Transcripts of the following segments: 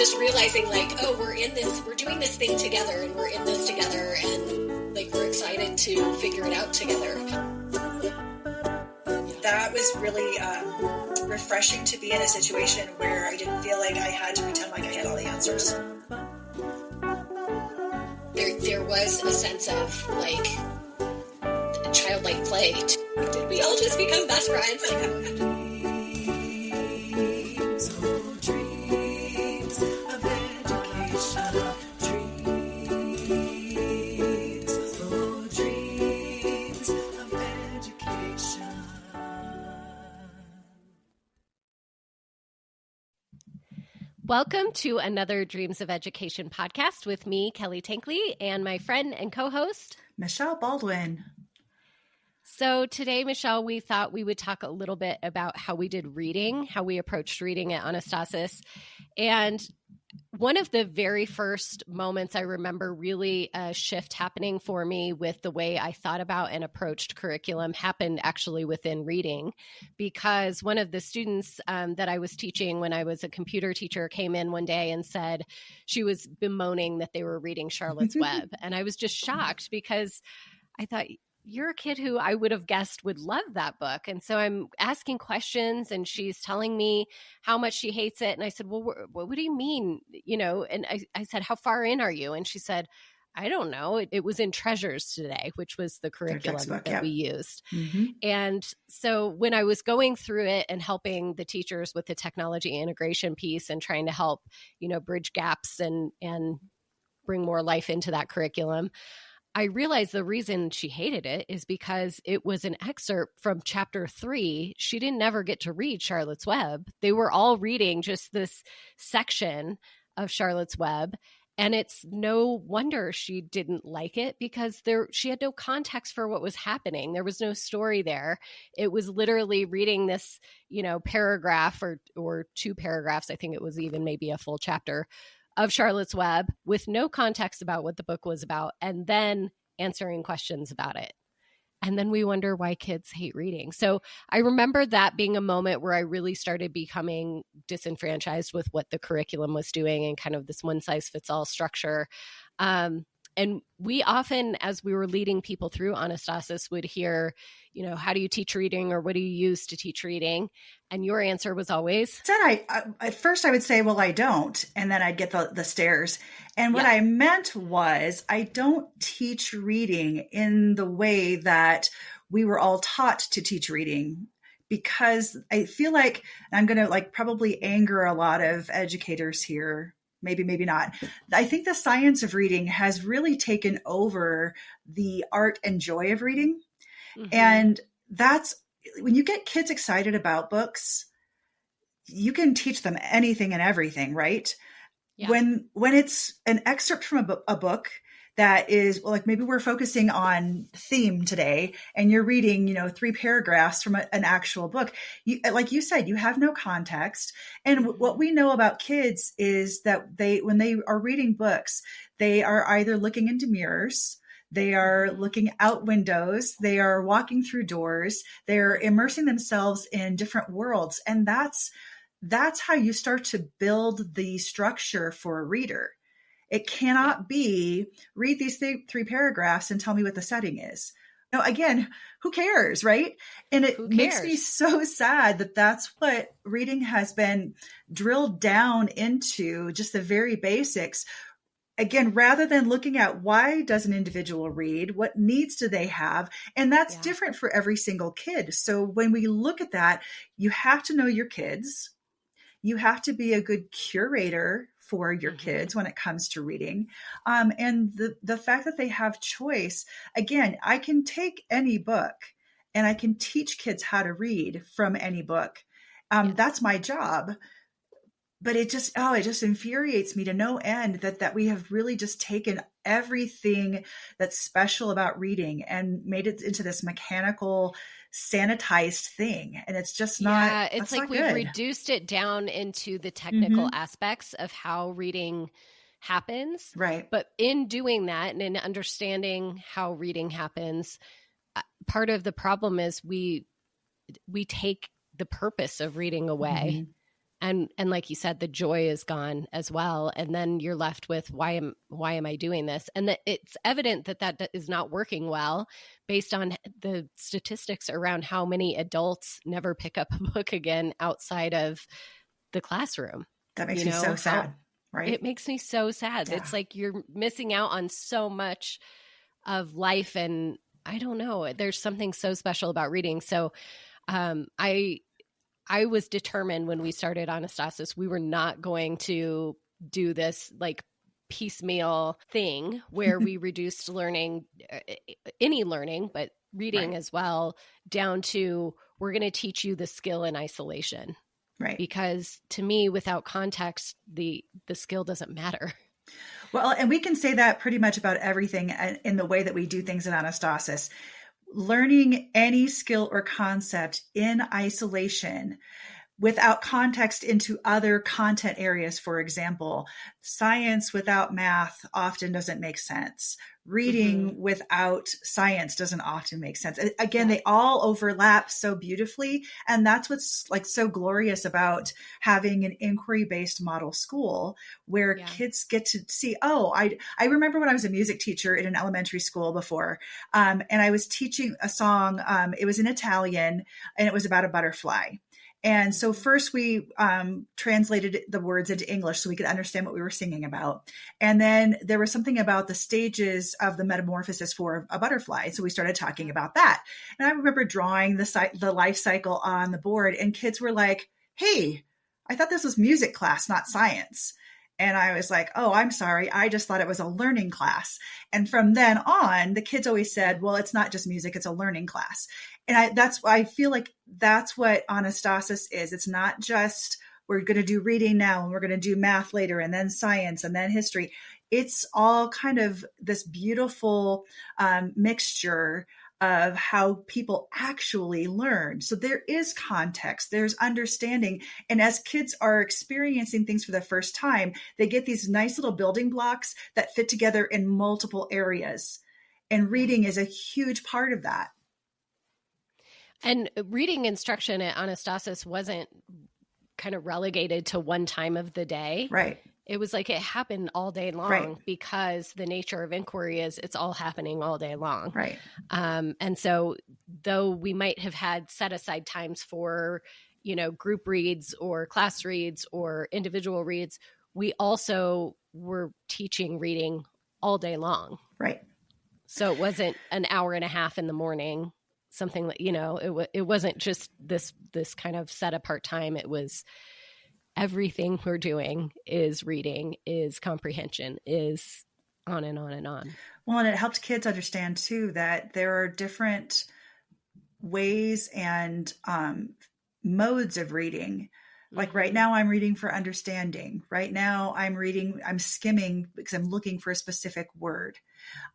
just realizing like, oh, we're doing this thing together, and we're in this together, and like we're excited to figure it out together. That was really refreshing to be in a situation where I didn't feel like I had to pretend like I had all the answers. There was a sense of like childlike play. Did we all just become best friends? Welcome to another Dreams of Education podcast with me, Kelly Tenkely, and my friend and co-host, Michelle Baldwin. So today, Michelle, we thought we would talk a little bit about how we did reading, how we approached reading at Anastasis. And one of the very first moments I remember really a shift happening for me with the way I thought about and approached curriculum happened actually within reading, because one of the students that I was teaching when I was a computer teacher came in one day and said she was bemoaning that they were reading Charlotte's Web. And I was just shocked because I thought, you're a kid who I would have guessed would love that book. And so I'm asking questions and she's telling me how much she hates it. And I said, well, what do you mean? You know, and I said, how far in are you? And she said, I don't know. It was in Treasures today, which was the curriculum that we used. Mm-hmm. And so when I was going through it and helping the teachers with the technology integration piece and trying to help, you know, bridge gaps and bring more life into that curriculum, I realized the reason she hated it is because it was an excerpt from chapter 3. She didn't never get to read Charlotte's Web. They were all reading just this section of Charlotte's Web. And it's no wonder she didn't like it because she had no context for what was happening. There was no story there. It was literally reading this, you know, paragraph or two paragraphs. I think it was even maybe a full chapter of Charlotte's Web with no context about what the book was about, and then answering questions about it. And then we wonder why kids hate reading. So I remember that being a moment where I really started becoming disenfranchised with what the curriculum was doing and kind of this one-size-fits-all structure. And we often, as we were leading people through Anastasis, would hear, you know, how do you teach reading or what do you use to teach reading? And your answer was always? At first I would say, well, I don't. And then I'd get the stares. And what I meant was I don't teach reading in the way that we were all taught to teach reading. Because I feel like I'm going to probably anger a lot of educators here. Maybe not. I think the science of reading has really taken over the art and joy of reading. Mm-hmm. And that's when you get kids excited about books, you can teach them anything and everything, right? Yeah. When it's an excerpt from a book that is maybe we're focusing on theme today and you're reading, 3 paragraphs from an actual book. Like you said, you have no context. And what we know about kids is that when they are reading books, they are either looking into mirrors, they are looking out windows, they are walking through doors, they're immersing themselves in different worlds. And that's how you start to build the structure for a reader. It cannot be read these 3 paragraphs and tell me what the setting is. Now, again, who cares, right? And it makes me so sad that that's what reading has been drilled down into, just the very basics. Again, rather than looking at why does an individual read, what needs do they have? And that's different for every single kid. So when we look at that, you have to know your kids. You have to be a good curator for your kids when it comes to reading. And the fact that they have choice, again, I can take any book and I can teach kids how to read from any book. That's my job. But it just infuriates me to no end that we have really just taken everything that's special about reading and made it into this mechanical, sanitized thing. And it's just not. Yeah, it's like we've reduced it down into the technical aspects of how reading happens. Right. But in doing that and in understanding how reading happens, part of the problem is we take the purpose of reading away. And like you said, the joy is gone as well. And then you're left with, why am I doing this? And that it's evident that is not working well based on the statistics around how many adults never pick up a book again outside of the classroom. That makes me so sad, right? It makes me so sad. Yeah. It's like you're missing out on so much of life. And I don't know, there's something so special about reading. So I was determined when we started Anastasis, we were not going to do this like piecemeal thing where we reduced learning, any learning, but reading as well, down to, we're going to teach you the skill in isolation. Right. Because to me, without context, the skill doesn't matter. Well, and we can say that pretty much about everything in the way that we do things in Anastasis. Learning any skill or concept in isolation without context into other content areas, for example, science without math often doesn't make sense. Reading without science doesn't often make sense. Again, they all overlap so beautifully. And that's what's like so glorious about having an inquiry-based model school where kids get to see, I remember when I was a music teacher in an elementary school before, and I was teaching a song. It was in Italian and it was about a butterfly. And so first we translated the words into English so we could understand what we were singing about. And then there was something about the stages of the metamorphosis for a butterfly. So we started talking about that. And I remember drawing the life cycle on the board, and kids were like, "Hey, I thought this was music class, not science." And I was like, "Oh, I'm sorry. I just thought it was a learning class." And from then on, the kids always said, "Well, it's not just music, it's a learning class." And I feel like that's what Anastasis is. It's not just, we're going to do reading now and we're going to do math later and then science and then history. It's all kind of this beautiful mixture of how people actually learn. So there is context, there's understanding. And as kids are experiencing things for the first time, they get these nice little building blocks that fit together in multiple areas. And reading is a huge part of that. And reading instruction at Anastasis wasn't kind of relegated to one time of the day. Right. It was like it happened all day long because the nature of inquiry is it's all happening all day long. Right. And so though we might have had set aside times for, group reads or class reads or individual reads, we also were teaching reading all day long. Right. So it wasn't an hour and a half in the morning, something that, it wasn't just this kind of set apart time. It was everything we're doing is reading, is comprehension, is on and on and on. Well, and it helped kids understand too, that there are different ways and modes of reading. Like right now I'm reading for understanding. Right now I'm skimming because I'm looking for a specific word.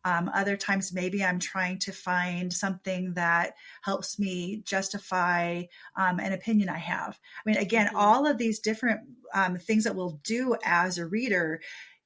Other times, maybe I'm trying to find something that helps me justify an opinion I have. I mean, again, all of these different things that we'll do as a reader,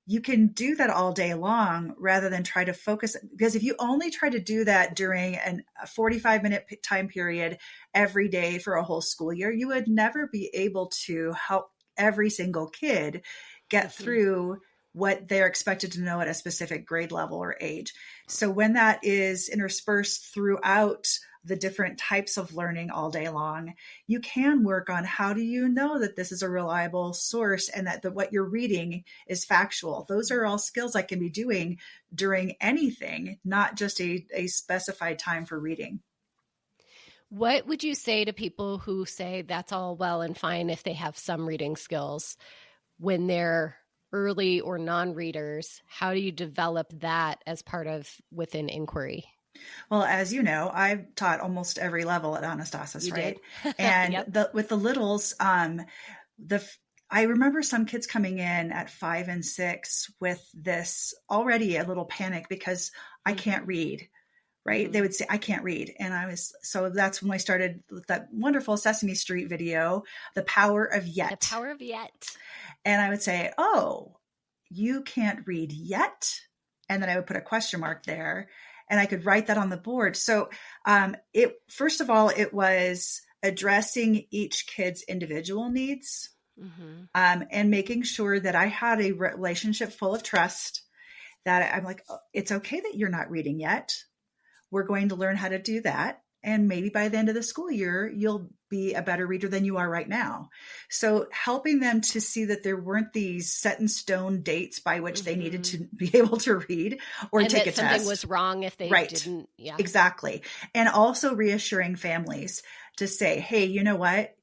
you can do that all day long rather than try to focus. Because if you only try to do that during a 45-minute time period every day for a whole school year, you would never be able to help every single kid get through what they're expected to know at a specific grade level or age. So when that is interspersed throughout the different types of learning all day long, you can work on how do you know that this is a reliable source and that what you're reading is factual. Those are all skills I can be doing during anything, not just a specified time for reading. What would you say to people who say that's all well and fine if they have some reading skills when they're early or non-readers? How do you develop that as part of within inquiry? Well, as you know, I've taught almost every level at Anastasis, right? And with the littles, I remember some kids coming in at 5 and 6 with this already a little panic because I can't read. Right. They would say, "I can't read." And so that's when I started with that wonderful Sesame Street video, The Power of Yet. The Power of Yet. And I would say, "Oh, you can't read yet?" And then I would put a question mark there and I could write that on the board. So first of all, it was addressing each kid's individual needs. and making sure that I had a relationship full of trust, that I'm like, oh, it's okay that you're not reading yet. We're going to learn how to do that. And maybe by the end of the school year, you'll be a better reader than you are right now. So helping them to see that there weren't these set in stone dates by which they needed to be able to read or and take that a something test. was wrong if they didn't. Yeah, exactly. And also reassuring families to say, hey, you know what?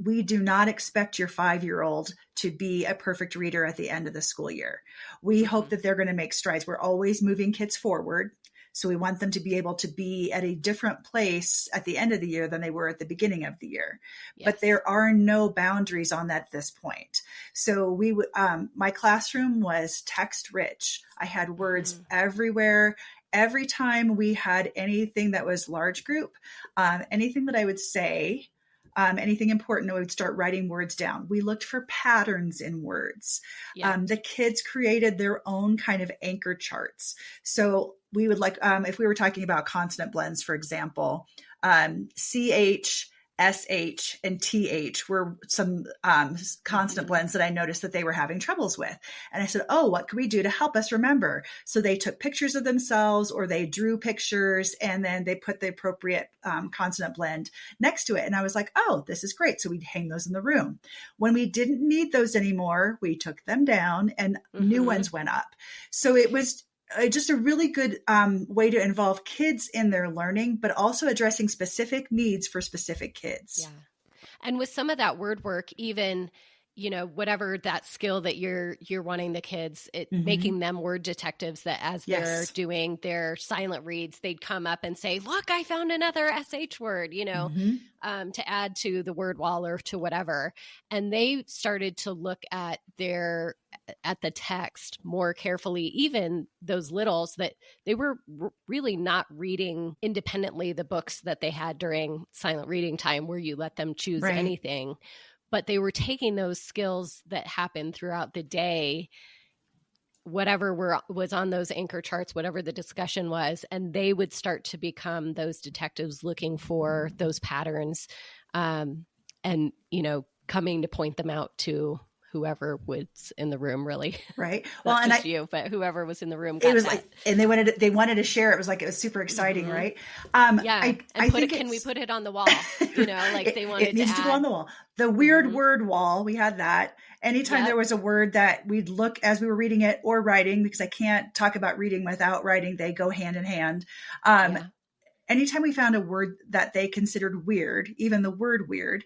We do not expect your 5-year-old to be a perfect reader at the end of the school year. We hope that they're going to make strides. We're always moving kids forward. So we want them to be able to be at a different place at the end of the year than they were at the beginning of the year. Yes. But there are no boundaries on that at this point. So we would, my classroom was text rich. I had words everywhere. Every time we had anything that was large group, anything that I would say, anything important, we would start writing words down. We looked for patterns in words. Yeah. The kids created their own kind of anchor charts. So we would if we were talking about consonant blends, for example, CH, SH, and TH were some consonant blends that I noticed that they were having troubles with. And I said, oh, what can we do to help us remember? So they took pictures of themselves or they drew pictures and then they put the appropriate consonant blend next to it. And I was like, oh, this is great. So we'd hang those in the room. When we didn't need those anymore, we took them down and new ones went up. So it was just a really good way to involve kids in their learning, but also addressing specific needs for specific kids. Yeah. And with some of that word work, even, whatever that skill that you're wanting the kids, making them word detectives, that as they're doing their silent reads, they'd come up and say, look, I found another SH word, to add to the word wall or to whatever. And they started to look at the text more carefully, even those littles that they were really not reading independently the books that they had during silent reading time where you let them choose anything. But they were taking those skills that happened throughout the day, whatever was on those anchor charts, whatever the discussion was, and they would start to become those detectives looking for those patterns and, coming to point them out to whoever was in the room, really. Right. Well, and but whoever was in the room. It was and they wanted to share. It was like, it was super exciting. Right. Can we put it on the wall? They wanted it needs to go on the wall. The weird word wall. We had that. Anytime there was a word that we'd look as we were reading it or writing, because I can't talk about reading without writing. They go hand in hand. Anytime we found a word that they considered weird, even the word weird,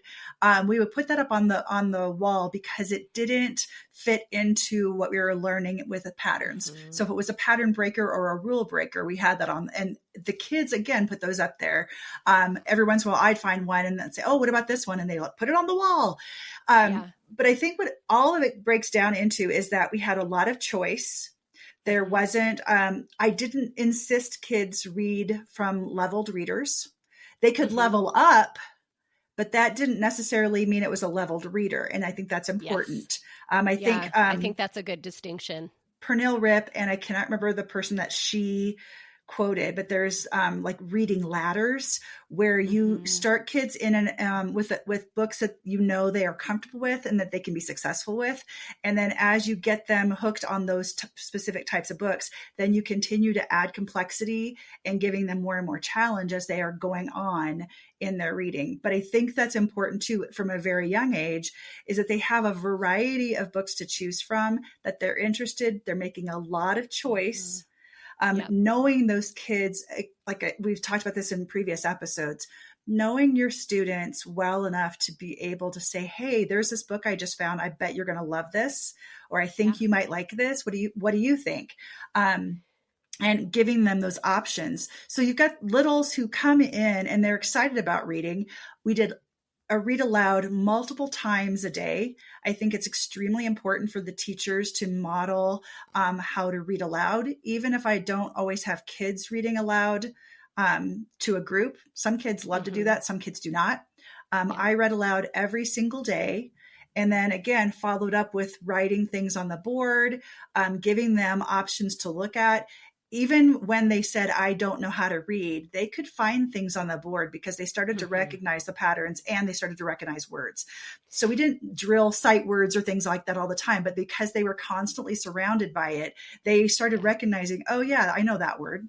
we would put that up on the wall because it didn't fit into what we were learning with the patterns. So if it was a pattern breaker or a rule breaker, we had that on. And the kids, again, put those up there. Every once in a while, I'd find one and then say, oh, what about this one? And they put it on the wall. But I think what all of it breaks down into is that we had a lot of choice. There wasn't, I didn't insist kids read from leveled readers. They could level up, but that didn't necessarily mean it was a leveled reader. And I think that's important. Yes. I think that's a good distinction. Pernille Ripp, and I cannot remember the person that she quoted, but there's reading ladders where you start kids in with books that they are comfortable with and that they can be successful with, and then as you get them hooked on those specific types of books, then you continue to add complexity and giving them more and more challenge as they are going on in their reading. But I think that's important too from a very young age, is that they have a variety of books to choose from, that they're interested, they're making a lot of choice. Knowing those kids, we've talked about this in previous episodes, knowing your students well enough to be able to say, hey, there's this book I just found. I bet you're going to love this. Or I think you might like this. What do you think? And giving them those options. So you've got littles who come in and they're excited about reading. We did a read aloud multiple times a day. I think it's extremely important for the teachers to model how to read aloud, even if I don't always have kids reading aloud to a group. Some kids love to do that. Some kids do not. I read aloud every single day. And then again, followed up with writing things on the board, giving them options to look at. even when they said, I don't know how to read, they could find things on the board because they started to recognize the patterns and they started to recognize words. So we didn't drill sight words or things like that all the time, but because they were constantly surrounded by it, they started recognizing, oh yeah, I know that word.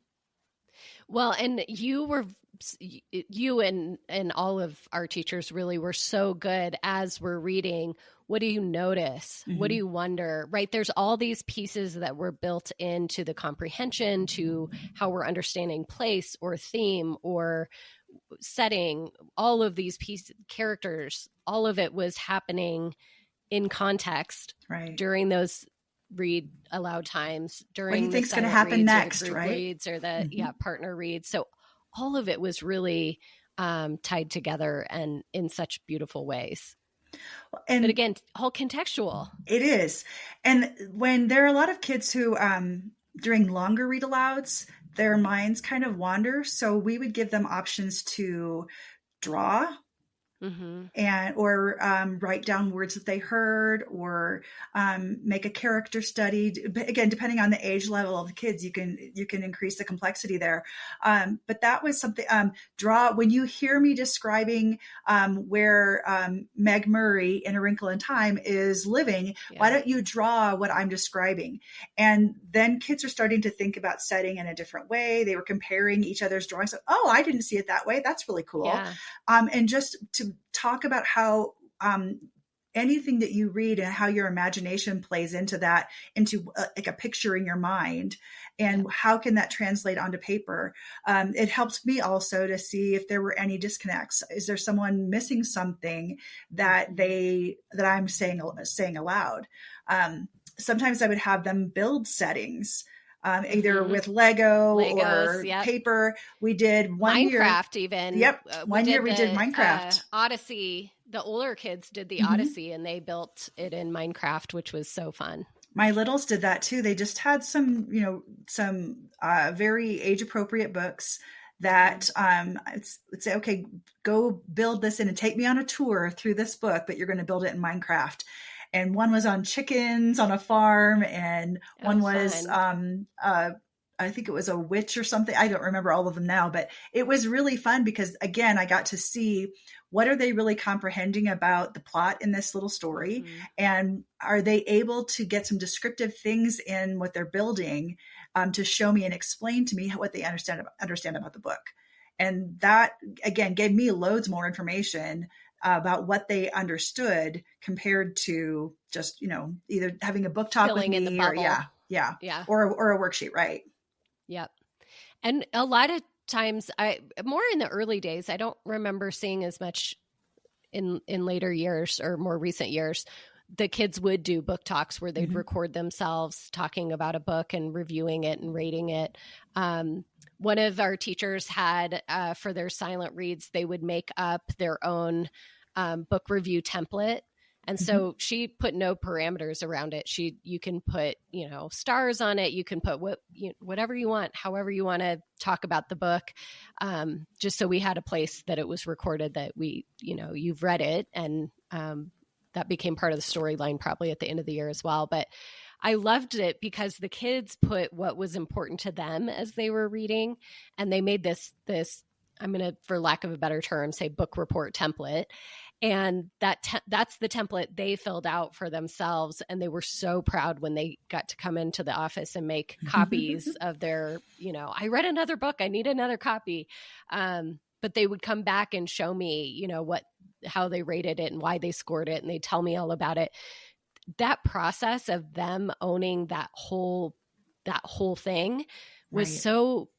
Well, and you and all of our teachers really were so good as we're reading. What do you notice? What do you wonder? Right? There's all these pieces that were built into the comprehension, to how we're understanding place or theme or setting. All of these characters, all of it was happening in context during those read aloud times, during what do you think's going to silent happen reads next, or the group right? reads or the partner reads. So all of it was really tied together and in such beautiful ways. And but again, all contextual. It is. And when there are a lot of kids who, during longer read alouds, their minds kind of wander. So we would give them options to draw and or write down words that they heard, or make a character study. Again, depending on the age level of the kids, you can increase the complexity there. But that was something. Draw. When you hear me describing where Meg Murray in A Wrinkle in Time is living, why don't you draw what I'm describing? And then kids are starting to think about setting in a different way. They were comparing each other's drawings. So, oh, I didn't see it that way. That's really cool. Yeah. And just to talk about how anything that you read and how your imagination plays into that, into like a picture in your mind, and how can that translate onto paper. It helps me also to see if there were any disconnects. Is there someone missing something that I'm saying aloud? Sometimes I would have them build settings. Either with Legos, or paper. We did one Minecraft year, even. Yep. One year we did Minecraft. Odyssey. The older kids did the Odyssey, and they built it in Minecraft, which was so fun. My littles did that too. They just had some very age appropriate books that would say, okay, go build this in and take me on a tour through this book, but you're going to build it in Minecraft. And one was on chickens on a farm, and one was, I think it was a witch or something. I don't remember all of them now, but it was really fun because, again, I got to see what are they really comprehending about the plot in this little story, and are they able to get some descriptive things in what they're building to show me and explain to me what they understand about the book. And that, again, gave me loads more information about what they understood compared to just, either having a book talk filling with me in the bubble. or a worksheet. Right. Yep. And a lot of times more in the early days, I don't remember seeing as much in later years or more recent years. The kids would do book talks where they'd record themselves talking about a book and reviewing it and rating it. One of our teachers had, for their silent reads, they would make up their own book review template. And so she put no parameters around it. You can put, stars on it. You can put whatever you want, however you want to talk about the book. Just so we had a place that it was recorded that you've read it. And that became part of the storyline probably at the end of the year as well. But I loved it because the kids put what was important to them as they were reading. And they made this, I'm going to, for lack of a better term, say book report template. And that's the template they filled out for themselves. And they were so proud when they got to come into the office and make copies of their, I read another book, I need another copy. But they would come back and show me, how they rated it and why they scored it. And they tell me all about it. That process of them owning that whole thing was so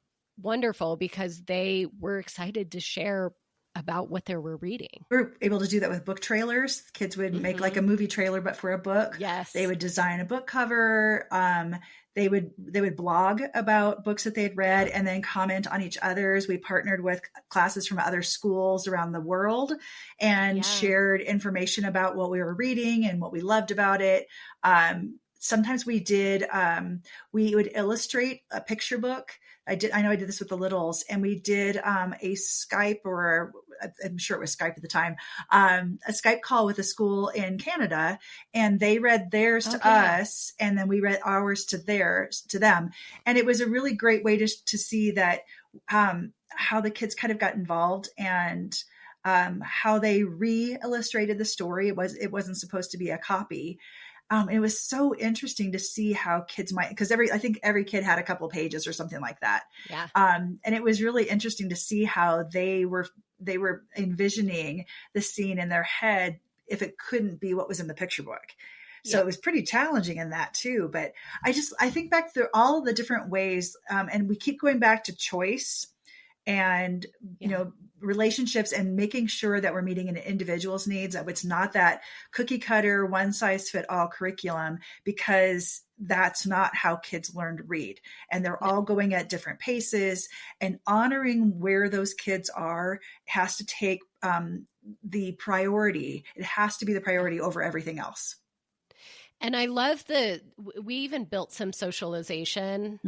wonderful because they were excited to share about what they were reading. We were able to do that with book trailers. Kids would make like a movie trailer, but for a book. Yes. They would design a book cover. They would blog about books that they'd read and then comment on each other's. We partnered with classes from other schools around the world and shared information about what we were reading and what we loved about it. Sometimes we would illustrate a picture book I know I did this with the littles, and we did a Skype, or I'm sure it was Skype at the time, a Skype call with a school in Canada, and they read theirs to us, and then we read ours to them. And it was a really great way to see that, how the kids kind of got involved, and how they re-illustrated the story. It wasn't supposed to be a copy. It was so interesting to see how kids might, because I think every kid had a couple pages or something like that. Yeah. And it was really interesting to see how they were envisioning the scene in their head if it couldn't be what was in the picture book. So it was pretty challenging in that too. But I think back through all of the different ways, and we keep going back to choice and, relationships, and making sure that we're meeting an individual's needs. That it's not that cookie cutter, one size fit all curriculum, because that's not how kids learn to read. And they're all going at different paces, and honoring where those kids are has to take the priority. It has to be the priority over everything else. And I love we even built some socialization,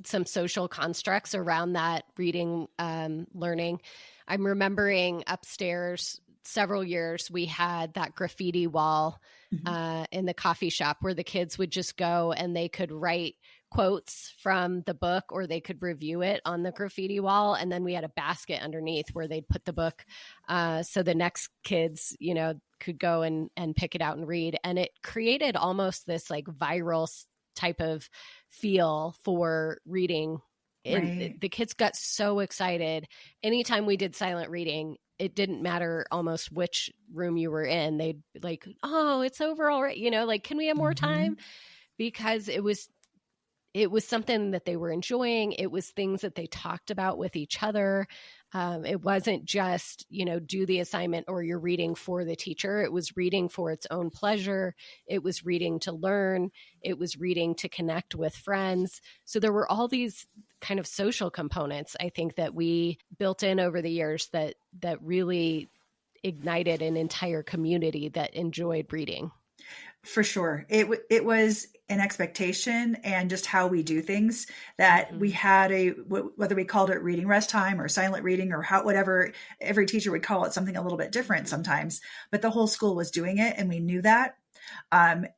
some social constructs around that reading, learning. I'm remembering upstairs several years, we had that graffiti wall in the coffee shop where the kids would just go and they could write quotes from the book, or they could review it on the graffiti wall. And then we had a basket underneath where they'd put the book. So the next kids, could go and pick it out and read. And it created almost this like viral type of feel for reading. And the kids got so excited. Anytime we did silent reading, it didn't matter almost which room you were in. They'd be like, oh, it's over already. Like, can we have more time? Because it was something that they were enjoying. It was things that they talked about with each other. It wasn't just, do the assignment or you're reading for the teacher. It was reading for its own pleasure. It was reading to learn. It was reading to connect with friends. So there were all these kind of social components, I think, that we built in over the years that really ignited an entire community that enjoyed reading. For sure. It was an expectation, and just how we do things, that we had whether we called it reading rest time or silent reading or whatever, every teacher would call it something a little bit different sometimes, but the whole school was doing it, and we knew that. And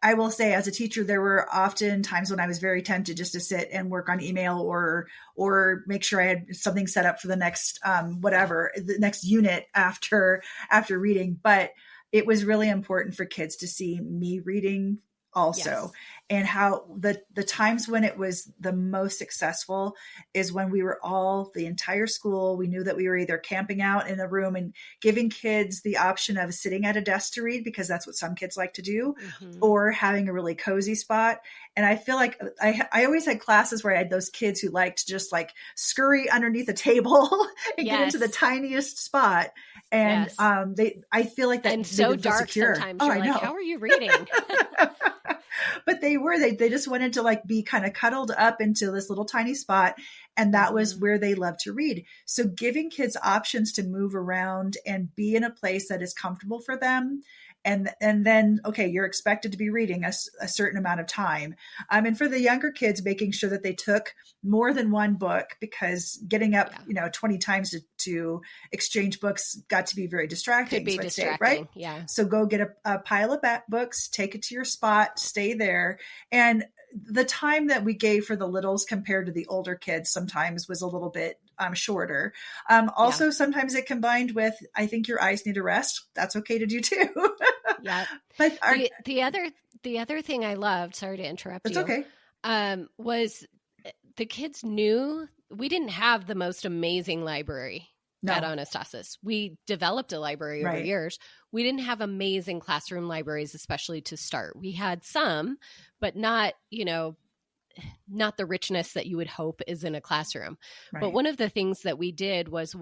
I will say, as a teacher, there were often times when I was very tempted just to sit and work on email or make sure I had something set up for the next, the next unit after reading. But it was really important for kids to see me reading also. And how the times when it was the most successful is when we were all, the entire school, we knew that we were either camping out in a room and giving kids the option of sitting at a desk to read, because that's what some kids like to do, or having a really cozy spot. And I feel like I always had classes where I had those kids who liked to just like scurry underneath a table and get into the tiniest spot. And I feel like that, and so dark sometimes. You're like, how are you reading? But they just wanted to like be kind of cuddled up into this little tiny spot. And that was where they loved to read. So giving kids options to move around and be in a place that is comfortable for them. And then, okay, you're expected to be reading a certain amount of time. And for the younger kids, making sure that they took more than one book, because getting up, 20 times to exchange books got to be very distracting. Could be distracting, right? Yeah. So go get a pile of books, take it to your spot, stay there. And the time that we gave for the littles compared to the older kids sometimes was a little bit shorter. Also, sometimes it combined with, I think your eyes need a rest. That's okay to do too. Yeah. But the other thing I loved, sorry to interrupt you. It's okay. Was the kids knew we didn't have the most amazing library at Anastasis. We developed a library over years. We didn't have amazing classroom libraries, especially to start. We had some, but not the richness that you would hope is in a classroom. Right. But one of the things that we did was,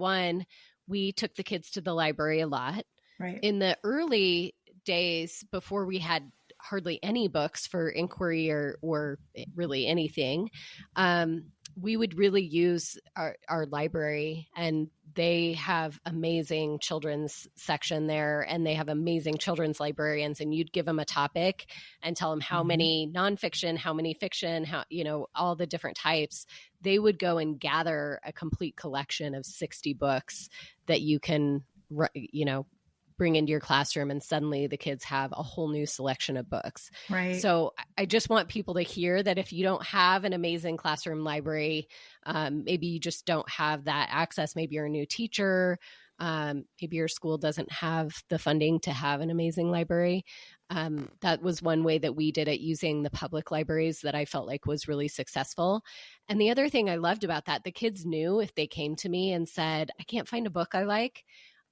we took the kids to the library a lot. Right. In the early days, before we had hardly any books for inquiry or really anything, we would really use our library, and they have amazing children's section there, and they have amazing children's librarians, and you'd give them a topic and tell them how many nonfiction, how many fiction, how, all the different types. They would go and gather a complete collection of 60 books that you can, bring into your classroom, and suddenly the kids have a whole new selection of books. Right. So I just want people to hear that if you don't have an amazing classroom library, maybe you just don't have that access. Maybe you're a new teacher. Maybe your school doesn't have the funding to have an amazing library. That was one way that we did it, using the public libraries, that I felt like was really successful. And the other thing I loved about that, the kids knew if they came to me and said, I can't find a book I like,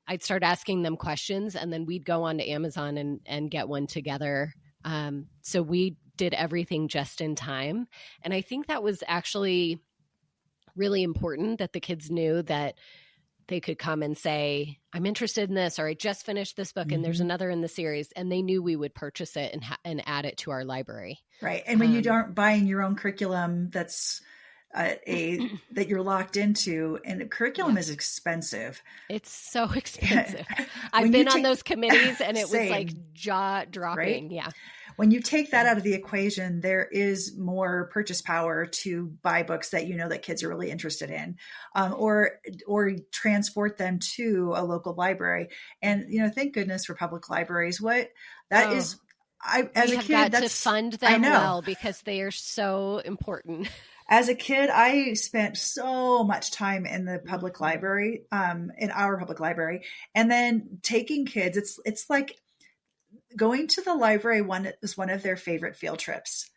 I'd start asking them questions, and then we'd go on to Amazon and get one together. So we did everything just in time. And I think that was actually really important, that the kids knew that they could come and say, I'm interested in this, or I just finished this book and there's another in the series. And they knew we would purchase it and add it to our library. Right. And when you aren't buying your own curriculum, that's that you're locked into, and the curriculum is expensive. It's so expensive. I've been on those committees, and it was like jaw dropping. Right? Yeah. When you take that out of the equation, there is more purchase power to buy books that that kids are really interested in, or transport them to a local library. And thank goodness for public libraries. As a kid, to fund them well, because they are so important. As a kid, I spent so much time in the public library, in our public library, and then taking kids. It's like going to the library. Was one of their favorite field trips.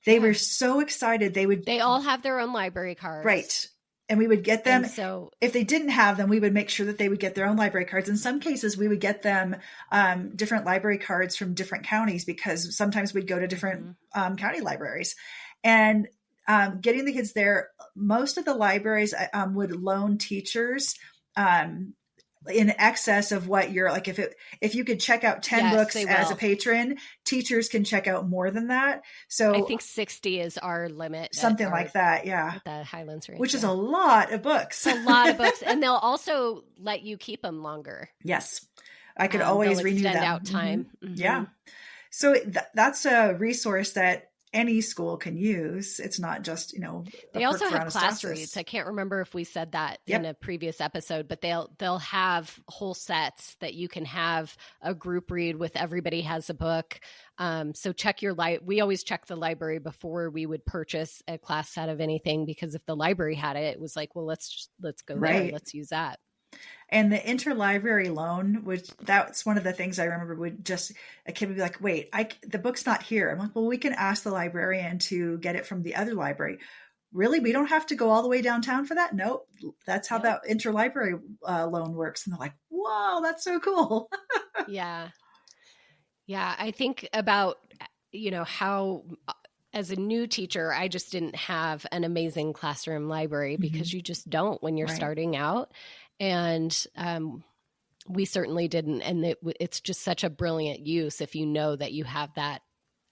They were so excited. They all have their own library cards. Right. And we would get them. So if they didn't have them, we would make sure that they would get their own library cards. In some cases, we would get them different library cards from different counties, because sometimes we'd go to different county libraries. And getting the kids there, most of the libraries would loan teachers in excess of what you're like. If you could check out 10 books as a patron, teachers can check out more than that. So I think 60 is our limit. Something like that. Yeah. The Highlands range. Which is a lot of books. It's a lot of books. And they'll also let you keep them longer. Yes. I could always renew them. Extend out time. Yeah. So that's a resource that any school can use. It's not just, they also have class reads. I can't remember if we said that in a previous episode, but they'll have whole sets that you can have a group read with. Everybody has a book. So check we always check the library before we would purchase a class set of anything, because if the library had it, it was like, well, let's go there. Let's use that. And the interlibrary loan, that's one of the things I remember, a kid would be like, wait, the book's not here. I'm like, well, we can ask the librarian to get it from the other library. Really? We don't have to go all the way downtown for that? Nope. That's how that interlibrary loan works. And they're like, whoa, that's so cool. Yeah. Yeah. I think about, how as a new teacher, I just didn't have an amazing classroom library, because you just don't when you're starting out. And we certainly didn't. And it's just such a brilliant use if you know that you have that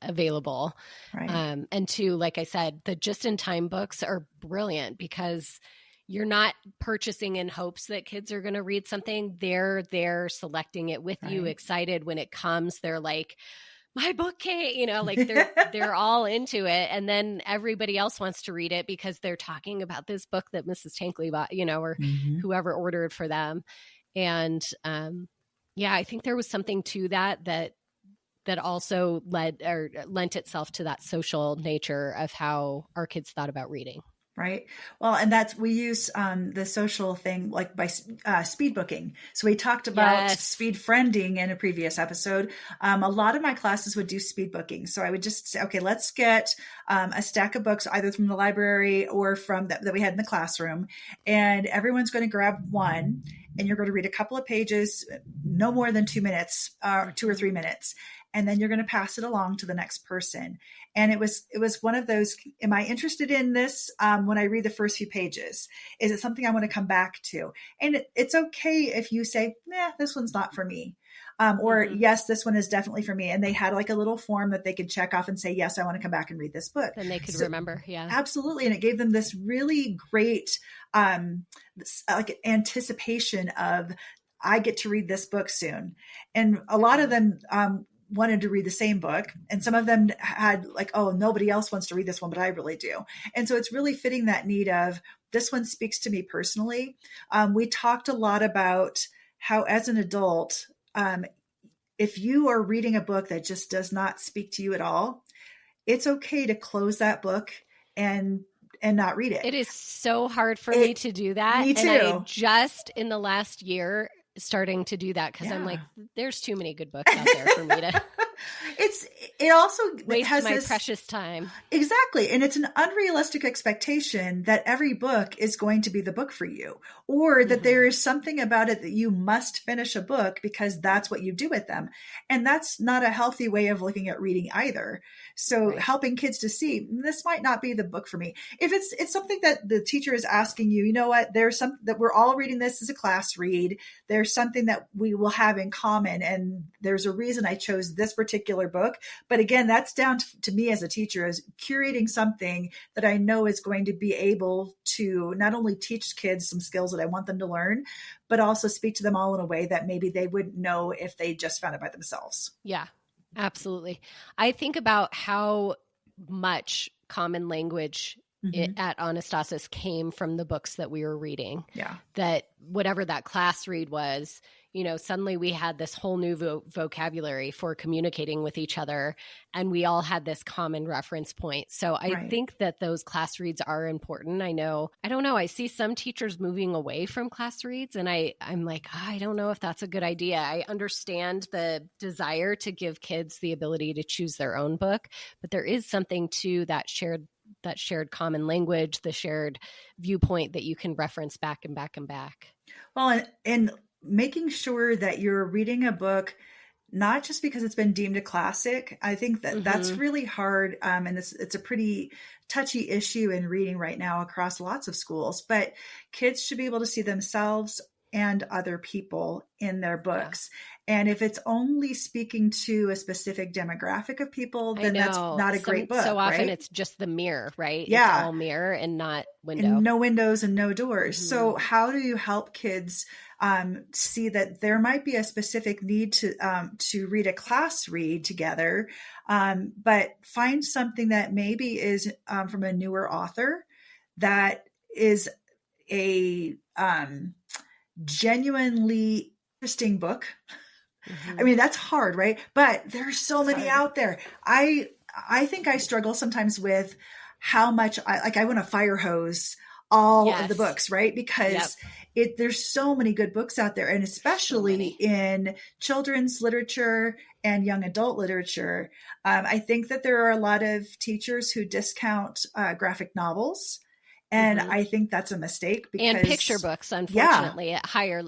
available. Right. And two, like I said, the just-in-time books are brilliant, because you're not purchasing in hopes that kids are going to read something. They're there selecting it with you, excited when it comes. They're like, my book came, like they're all into it. And then everybody else wants to read it because they're talking about this book that Mrs. Tenkely bought, or whoever ordered for them. And I think there was something to that also lent itself to that social nature of how our kids thought about reading. Right. Well, and we use the social thing like by speed booking. So we talked about speed friending in a previous episode. A lot of my classes would do speed booking. So I would just say, okay, let's get a stack of books either from the library or from that we had in the classroom. And everyone's going to grab one, and you're going to read a couple of pages, no more than 2 minutes, 2 or 3 minutes. And then you're going to pass it along to the next person. And it was one of those, am I interested in this when I read the first few pages? Is it something I want to come back to? And it's okay if you say, nah, this one's not for me. Or yes, this one is definitely for me. And they had like a little form that they could check off and say, yes, I want to come back and read this book. And they could remember. Yeah, absolutely. And it gave them this really great, like anticipation of, I get to read this book soon. And a lot of them, wanted to read the same book. And some of them had like, oh, nobody else wants to read this one, but I really do. And so it's really fitting that need of, this one speaks to me personally. We talked a lot about how as an adult, if you are reading a book that just does not speak to you at all, it's okay to close that book and not read it. It is so hard for me to do that. Me too. And I just in the last year starting to do that because I'm like, there's too many good books out there for me to it also waste has my this precious time. Exactly. And it's an unrealistic expectation that every book is going to be the book for you, or that there is something about it that you must finish a book because that's what you do with them. And that's not a healthy way of looking at reading either. So helping kids to see, this might not be the book for me. If it's something that the teacher is asking you, you know what, there's some that we're all reading this as a class read. There's something that we will have in common. And there's a reason I chose this particular book. But again, that's down to me as a teacher, as curating something that I know is going to be able to not only teach kids some skills that I want them to learn, but also speak to them all in a way that maybe they wouldn't know if they just found it by themselves. Yeah, absolutely. I think about how much common language at Anastasis came from the books that we were reading. Yeah. That whatever that class read was, you know, suddenly we had this whole new vocabulary for communicating with each other, and we all had this common reference point. So I think that those class reads are important. I don't know. I see some teachers moving away from class reads, and I'm like, I don't know if that's a good idea. I understand the desire to give kids the ability to choose their own book, but there is something to that shared common language, the shared viewpoint that you can reference back and back and back. Well, and making sure that you're reading a book, not just because it's been deemed a classic. I think that that's really hard. And it's a pretty touchy issue in reading right now across lots of schools, but kids should be able to see themselves and other people in their books. Yeah. And if it's only speaking to a specific demographic of people, then that's not a great book. So often right? It's just the mirror, right? Yeah. It's all mirror and not window. And no windows and no doors. So how do you help kids see that there might be a specific need to read a class read together, but find something that maybe is from a newer author that is a genuinely interesting book. I mean, that's hard, right? But there's so many out there. I think I struggle sometimes with how much I want to fire hose all of the books, right? Because there's so many good books out there, and especially in children's literature and young adult literature. I think that there are a lot of teachers who discount graphic novels. And I think that's a mistake. Because, and picture books, unfortunately, at higher,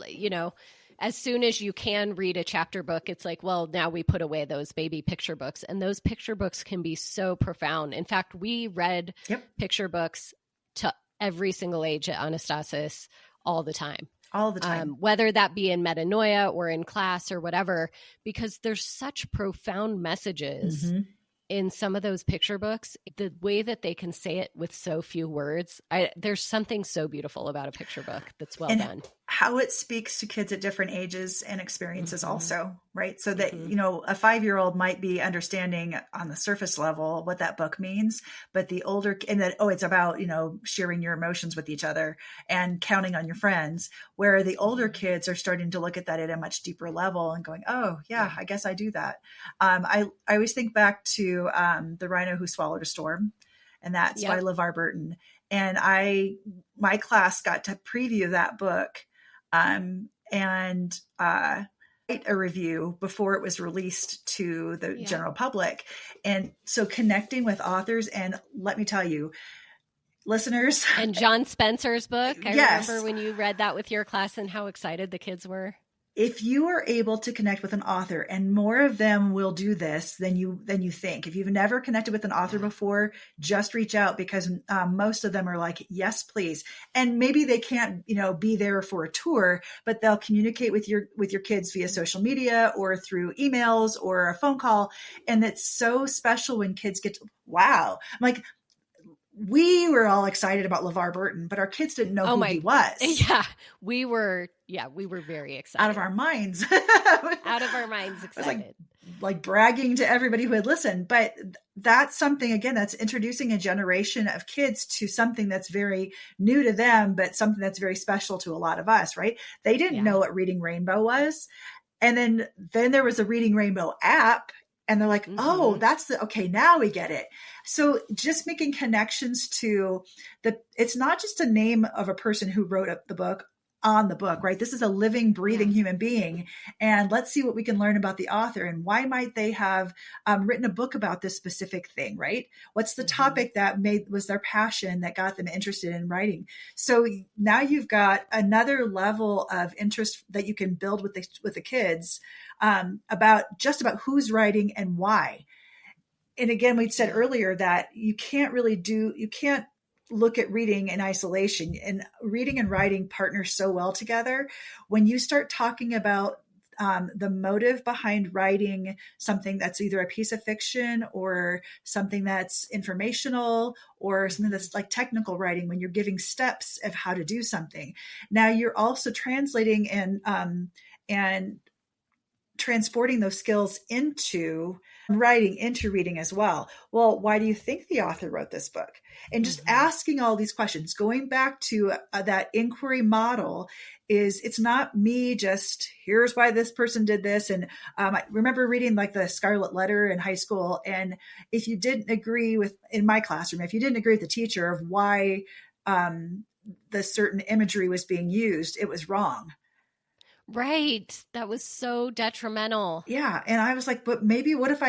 as soon as you can read a chapter book, it's like, well, now we put away those baby picture books. And those picture books can be so profound. In fact, we read picture books to every single age at Anastasis all the time. All the time. Whether that be in metanoia or in class or whatever, because there's such profound messages in some of those picture books, the way that they can say it with so few words, there's something so beautiful about a picture book that's well done. How it speaks to kids at different ages and experiences also, right? So that, a 5-year-old might be understanding on the surface level what that book means, but the older, and that, it's about, sharing your emotions with each other and counting on your friends, where the older kids are starting to look at that at a much deeper level and going, oh yeah, I guess I do that. I always think back to The Rhino Who Swallowed a Storm, and that's by LeVar Burton. And my class got to preview that book and write a review before it was released to the general public. And so connecting with authors, and let me tell you, listeners. And John Spencer's book. I remember when you read that with your class and how excited the kids were. if you are able to connect with an author, and more of them will do this than you think. If you've never connected with an author before, just reach out, because most of them are like, yes, please. And maybe they can't, be there for a tour, but they'll communicate with your kids via social media or through emails or a phone call. And it's so special when kids get to, wow. I'm like, we were all excited about LeVar Burton, but our kids didn't know who he was. Yeah, we were very excited. Out of our minds. Out of our minds excited. Like bragging to everybody who had listened. But that's something, again, that's introducing a generation of kids to something that's very new to them, but something that's very special to a lot of us, right? They didn't know what Reading Rainbow was. And then there was a Reading Rainbow app. And they're like, oh, okay, now we get it. So just making connections to it's not just a name of a person who wrote up the book on the book, right? This is a living, breathing human being. And let's see what we can learn about the author and why might they have written a book about this specific thing, right? What's the topic that was their passion that got them interested in writing? So now you've got another level of interest that you can build with the kids about who's writing and why. And again, we said earlier that you can't look at reading in isolation, and reading and writing partner so well together. When you start talking about the motive behind writing something that's either a piece of fiction or something that's informational or something that's like technical writing, when you're giving steps of how to do something, now you're also translating and transporting those skills into writing, into reading as well. Well, why do you think the author wrote this book? And just asking all these questions, going back to that inquiry model, it's not me just, here's why this person did this. And I remember reading like the Scarlet Letter in high school. And if you didn't agree in my classroom, if you didn't agree with the teacher of why the certain imagery was being used, it was wrong. Right. That was so detrimental. Yeah. And I was like, but maybe what if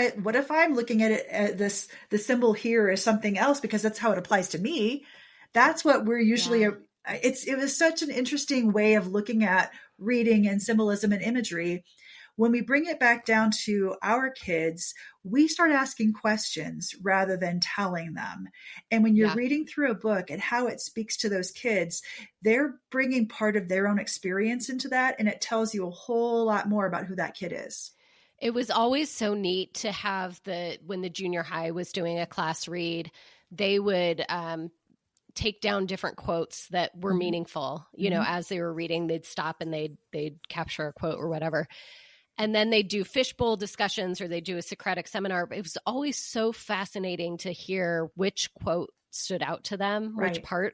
I'm looking at it at the symbol here is something else because that's how it applies to me. That's what we're usually, it was such an interesting way of looking at reading and symbolism and imagery. When we bring it back down to our kids, we start asking questions rather than telling them. And when you're reading through a book and how it speaks to those kids, they're bringing part of their own experience into that. And it tells you a whole lot more about who that kid is. It was always so neat to have when the junior high was doing a class read, they would take down different quotes that were meaningful. As they were reading, they'd stop and they'd capture a quote or whatever. And then they do fishbowl discussions or they do a Socratic seminar. It was always so fascinating to hear which quote stood out to them, which part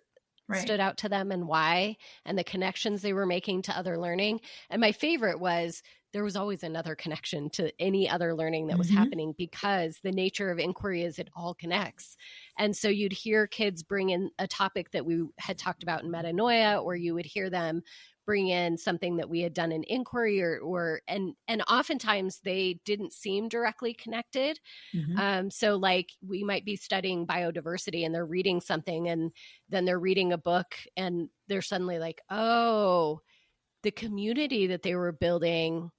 stood out to them and why, and the connections they were making to other learning. And my favorite was there was always another connection to any other learning that was happening, because the nature of inquiry is it all connects. And so you'd hear kids bring in a topic that we had talked about in metanoia, or you would hear them bring in something that we had done in inquiry and oftentimes they didn't seem directly connected. So like we might be studying biodiversity and they're reading something and then they're reading a book and they're suddenly like, oh, the community that they were building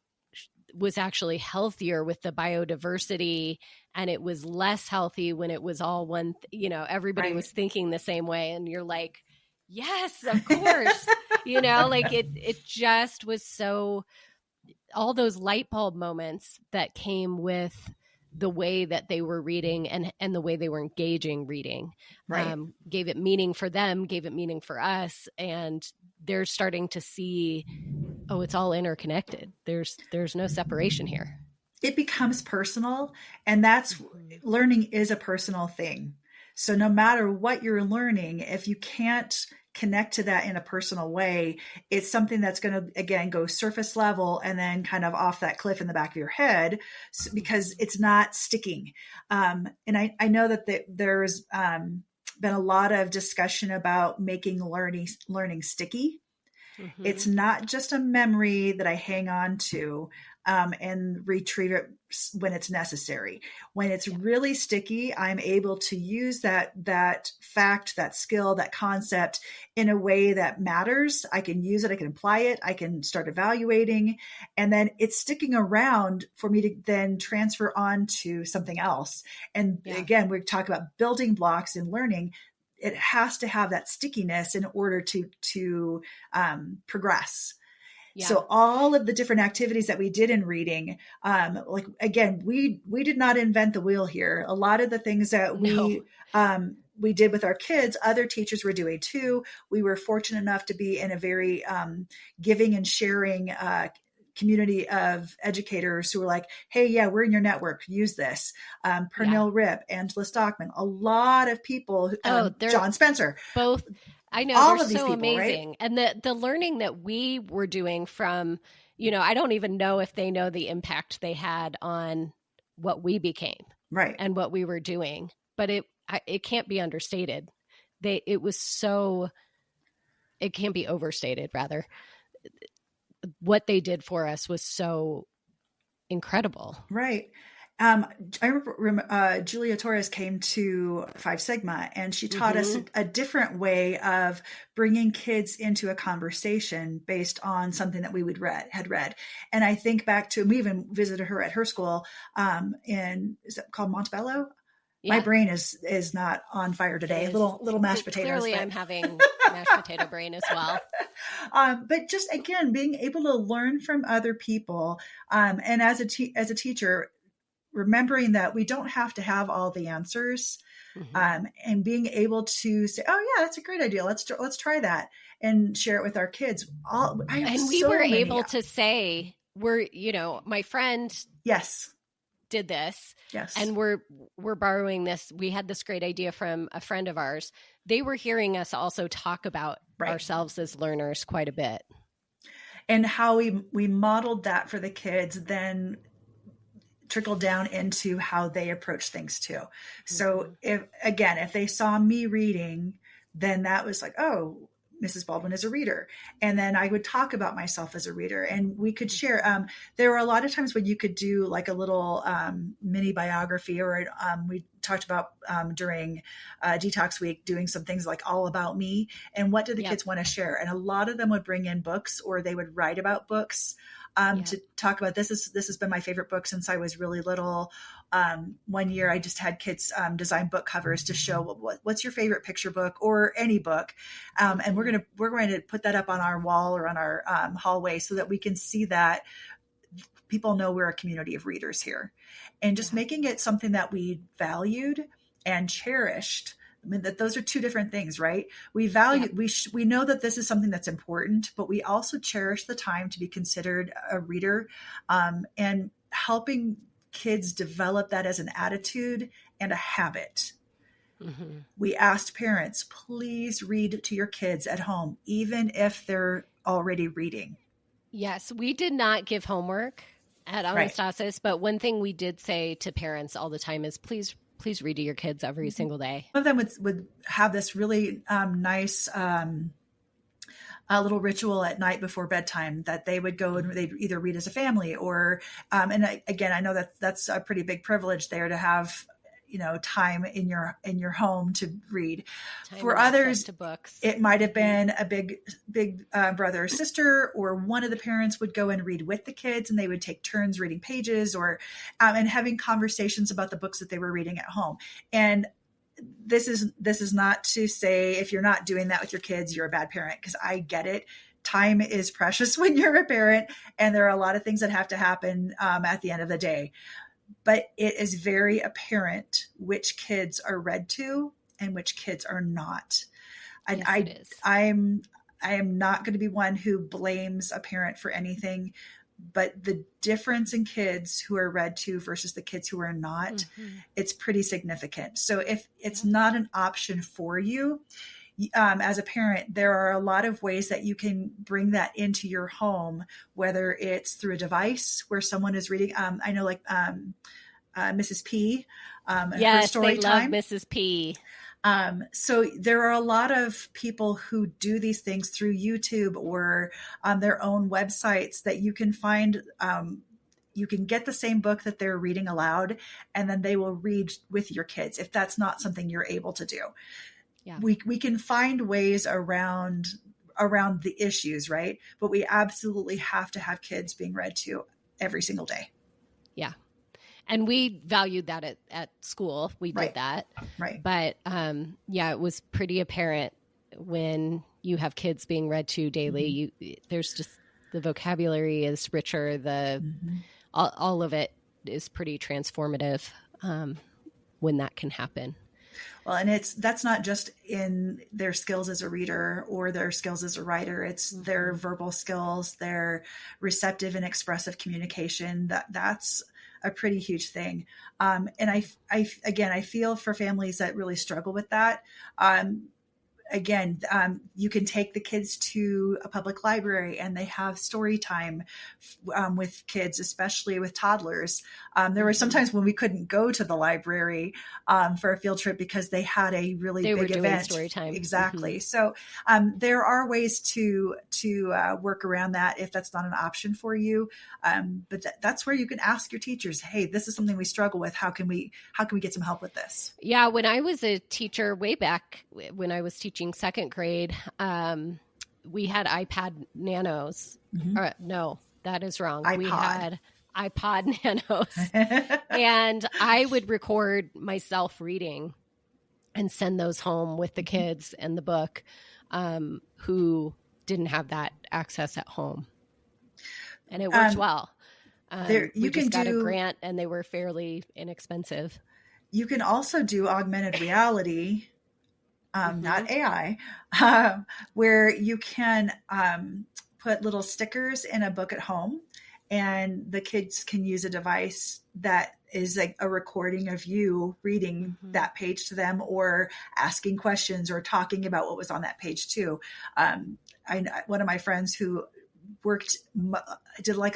was actually healthier with the biodiversity, and it was less healthy when it was all one, everybody was thinking the same way. And you're like, yes, of course. Like it just was so, all those light bulb moments that came with the way that they were reading and the way they were engaging reading, gave it meaning for them, gave it meaning for us. And they're starting to see, oh, it's all interconnected. There's no separation here. It becomes personal, and that's learning is a personal thing. So no matter what you're learning, if you can't connect to that in a personal way, it's something that's going to, again, go surface level and then kind of off that cliff in the back of your head because it's not sticking. And I know that there's been a lot of discussion about making learning sticky. It's not just a memory that I hang on to and retrieve it when it's necessary. When it's really sticky, I'm able to use that fact, that skill, that concept in a way that matters. I can use it, I can apply it, I can start evaluating, and then it's sticking around for me to then transfer on to something else. And again, we talk about building blocks in learning. It has to have that stickiness in order to progress. Yeah. So all of the different activities that we did in reading, like again, we did not invent the wheel here. A lot of the things that we did with our kids, other teachers were doing too. We were fortunate enough to be in a very giving and sharing community of educators who were like, hey, yeah, we're in your network. Use this. Pernell Rip, Angela Stockman, a lot of people, John Spencer. Both. I know, all they're so people, amazing. Right? And the learning that we were doing from, I don't even know if they know the impact they had on what we became. Right. And what we were doing. But it can't be understated. It can't be overstated, rather. What they did for us was so incredible. Right. I remember Julia Torres came to Five Sigma and she taught us a different way of bringing kids into a conversation based on something that we had read. And I think back to, we even visited her at her school is it called Montebello? Yeah. My brain is not on fire today. Little mashed potatoes. Clearly, I'm having mashed potato brain as well. But just again, being able to learn from other people, and as a teacher, remembering that we don't have to have all the answers, and being able to say, "Oh yeah, that's a great idea. Let's try that," and share it with our kids. We were able to say, my friend, yes, did this. Yes. And we're borrowing this. We had this great idea from a friend of ours. They were hearing us also talk about ourselves as learners quite a bit. And how we modeled that for the kids then trickled down into how they approach things too. So if they saw me reading, then that was like, oh, Mrs. Baldwin is a reader. And then I would talk about myself as a reader and we could share. There were a lot of times when you could do like a little mini biography, or we talked about during Detox Week, doing some things like all about me and what do the kids want to share. And a lot of them would bring in books or they would write about books to talk about this has been my favorite book since I was really little. One year I just had kids design book covers to show what's your favorite picture book or any book. And we're going to put that up on our wall or on our hallway so that we can see that people know we're a community of readers here, and just making it something that we valued and cherished. I mean, that those are two different things, right? We value, we know that this is something that's important, but we also cherish the time to be considered a reader, and helping kids develop that as an attitude and a habit. We asked parents, please read to your kids at home, even if they're already reading. Yes, we did not give homework at Anastasis, but one thing we did say to parents all the time is please read to your kids every single day. One of them would have this really nice little ritual at night before bedtime that they would go and they'd either read as a family or, again, I know that that's a pretty big privilege there to have, time in your home to read. For others, to books. It might have been a big brother or sister, or one of the parents would go and read with the kids and they would take turns reading pages or, and having conversations about the books that they were reading at home. And this is not to say if you're not doing that with your kids, you're a bad parent, because I get it. Time is precious when you're a parent, and there are a lot of things that have to happen at the end of the day. But it is very apparent which kids are read to and which kids are not. And yes, I am not going to be one who blames a parent for anything, but the difference in kids who are read to versus the kids who are not, it's pretty significant. So if it's not an option for you, as a parent, there are a lot of ways that you can bring that into your home, whether it's through a device where someone is reading. I know like Mrs. P. Yes, her story they time. love Mrs. P. So there are a lot of people who do these things through YouTube or on their own websites that you can find. You can get the same book that they're reading aloud, and then they will read with your kids if that's not something you're able to do. Yeah. We can find ways around the issues, right? But we absolutely have to have kids being read to every single day. Yeah. And we valued that at school. We did that. Right. But it was pretty apparent when you have kids being read to daily, there's just the vocabulary is richer. All of it is pretty transformative when that can happen. Well, and that's not just in their skills as a reader or their skills as a writer. It's their verbal skills, their receptive and expressive communication. That's a pretty huge thing. And I feel for families that really struggle with that. You can take the kids to a public library and they have story time with kids, especially with toddlers. There were sometimes when we couldn't go to the library for a field trip because they had a really big event. Doing story time. Exactly. So there are ways to work around that if that's not an option for you. But that's where you can ask your teachers, hey, this is something we struggle with. How can we get some help with this? Yeah. When I was a teacher way back when I was teaching second grade, we had iPad Nanos. No, that is wrong. We had iPod Nanos. And I would record myself reading and send those home with the kids and the book who didn't have that access at home. And it worked well. We just got a grant and they were fairly inexpensive. You can also do augmented reality, not AI, where you can put little stickers in a book at home and the kids can use a device that is like a recording of you reading that page to them or asking questions or talking about what was on that page too. One of my friends who did like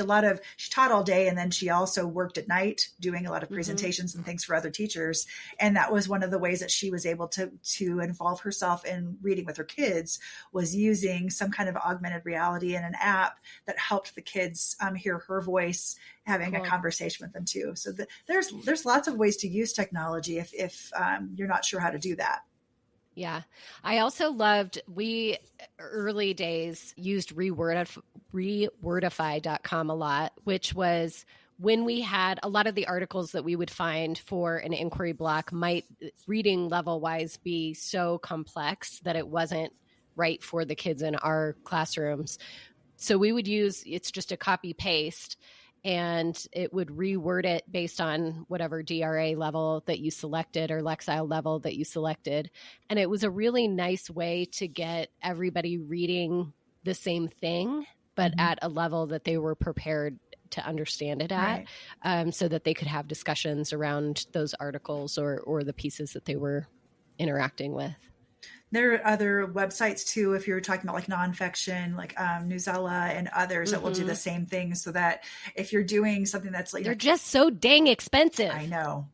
she taught all day and then she also worked at night doing a lot of presentations and things for other teachers. And that was one of the ways that she was able to involve herself in reading with her kids, was using some kind of augmented reality and an app that helped the kids hear her voice, having a conversation with them too. So there's lots of ways to use technology if you're not sure how to do that. Yeah. I also loved, we early days used rewordify.com a lot, which was when we had a lot of the articles that we would find for an inquiry block might reading level wise be so complex that it wasn't right for the kids in our classrooms. So we would use, it's just a copy paste, and it would reword it based on whatever DRA level that you selected or Lexile level that you selected. And it was a really nice way to get everybody reading the same thing, but at a level that they were prepared to understand it at, so that they could have discussions around those articles or the pieces that they were interacting with. There are other websites too, if you're talking about like nonfiction, like Newsella and others that will do the same thing, so that if you're doing something that's like, they're just so dang expensive. I know.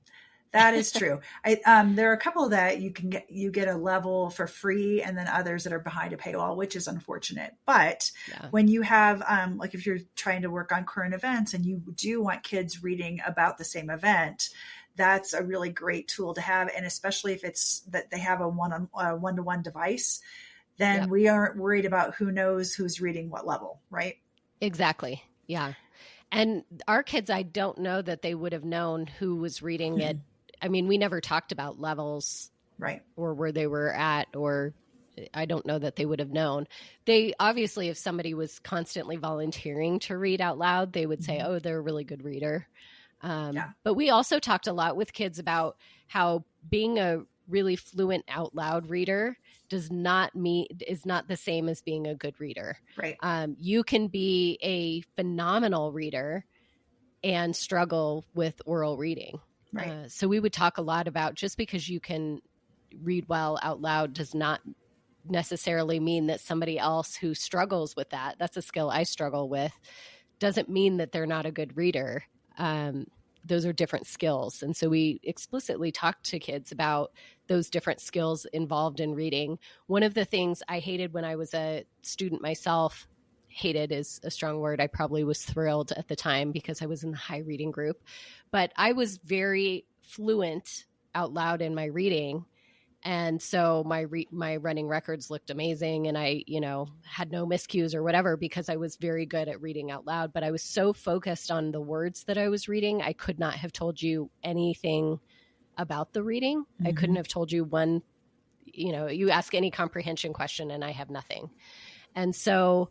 That is true. There are a couple that you get a level for free, and then others that are behind a paywall, which is unfortunate. But when you have, like if you're trying to work on current events and you do want kids reading about the same event, that's a really great tool to have. And especially if it's that they have a one-to-one device, then we aren't worried about who knows who's reading what level, right? Exactly. Yeah. And our kids, I don't know that they would have known who was reading it. I mean, we never talked about levels, right? Or where they were at, or I don't know that they would have known. They obviously, if somebody was constantly volunteering to read out loud, they would say, oh, they're a really good reader. But we also talked a lot with kids about how being a really fluent out loud reader is not the same as being a good reader. Right. You can be a phenomenal reader and struggle with oral reading. Right. So we would talk a lot about, just because you can read well out loud does not necessarily mean that somebody else who struggles with that's a skill I struggle with, doesn't mean that they're not a good reader. Those are different skills. And so we explicitly talk to kids about those different skills involved in reading. One of the things I hated when I was a student myself, hated is a strong word. I probably was thrilled at the time because I was in the high reading group, but I was very fluent out loud in my reading. And so my running records looked amazing, and I, had no miscues or whatever because I was very good at reading out loud. But I was so focused on the words that I was reading, I could not have told you anything about the reading. Mm-hmm. I couldn't have told you one, you ask any comprehension question and I have nothing. And so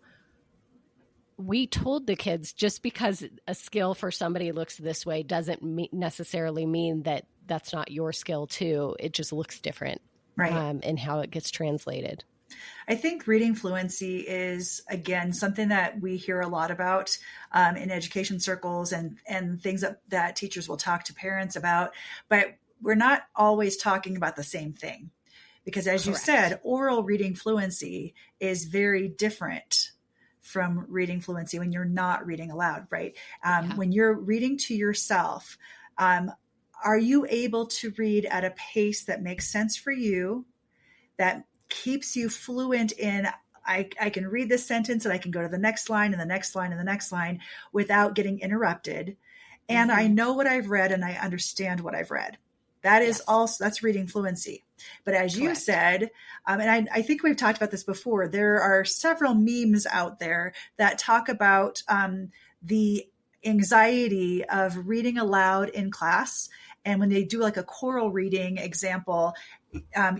we told the kids, just because a skill for somebody looks this way doesn't necessarily mean that that's not your skill too. It just looks different, right? In how it gets translated. I think reading fluency is, again, something that we hear a lot about in education circles and things that teachers will talk to parents about, but we're not always talking about the same thing. Because as you said, oral reading fluency is very different from reading fluency when you're not reading aloud, right? When you're reading to yourself, are you able to read at a pace that makes sense for you, that keeps you fluent in, I can read this sentence and I can go to the next line and the next line and the next line without getting interrupted. And I know what I've read and I understand what I've read. That is also, that's reading fluency. But as you said, and I think we've talked about this before, there are several memes out there that talk about the anxiety of reading aloud in class. And when they do like a choral reading example,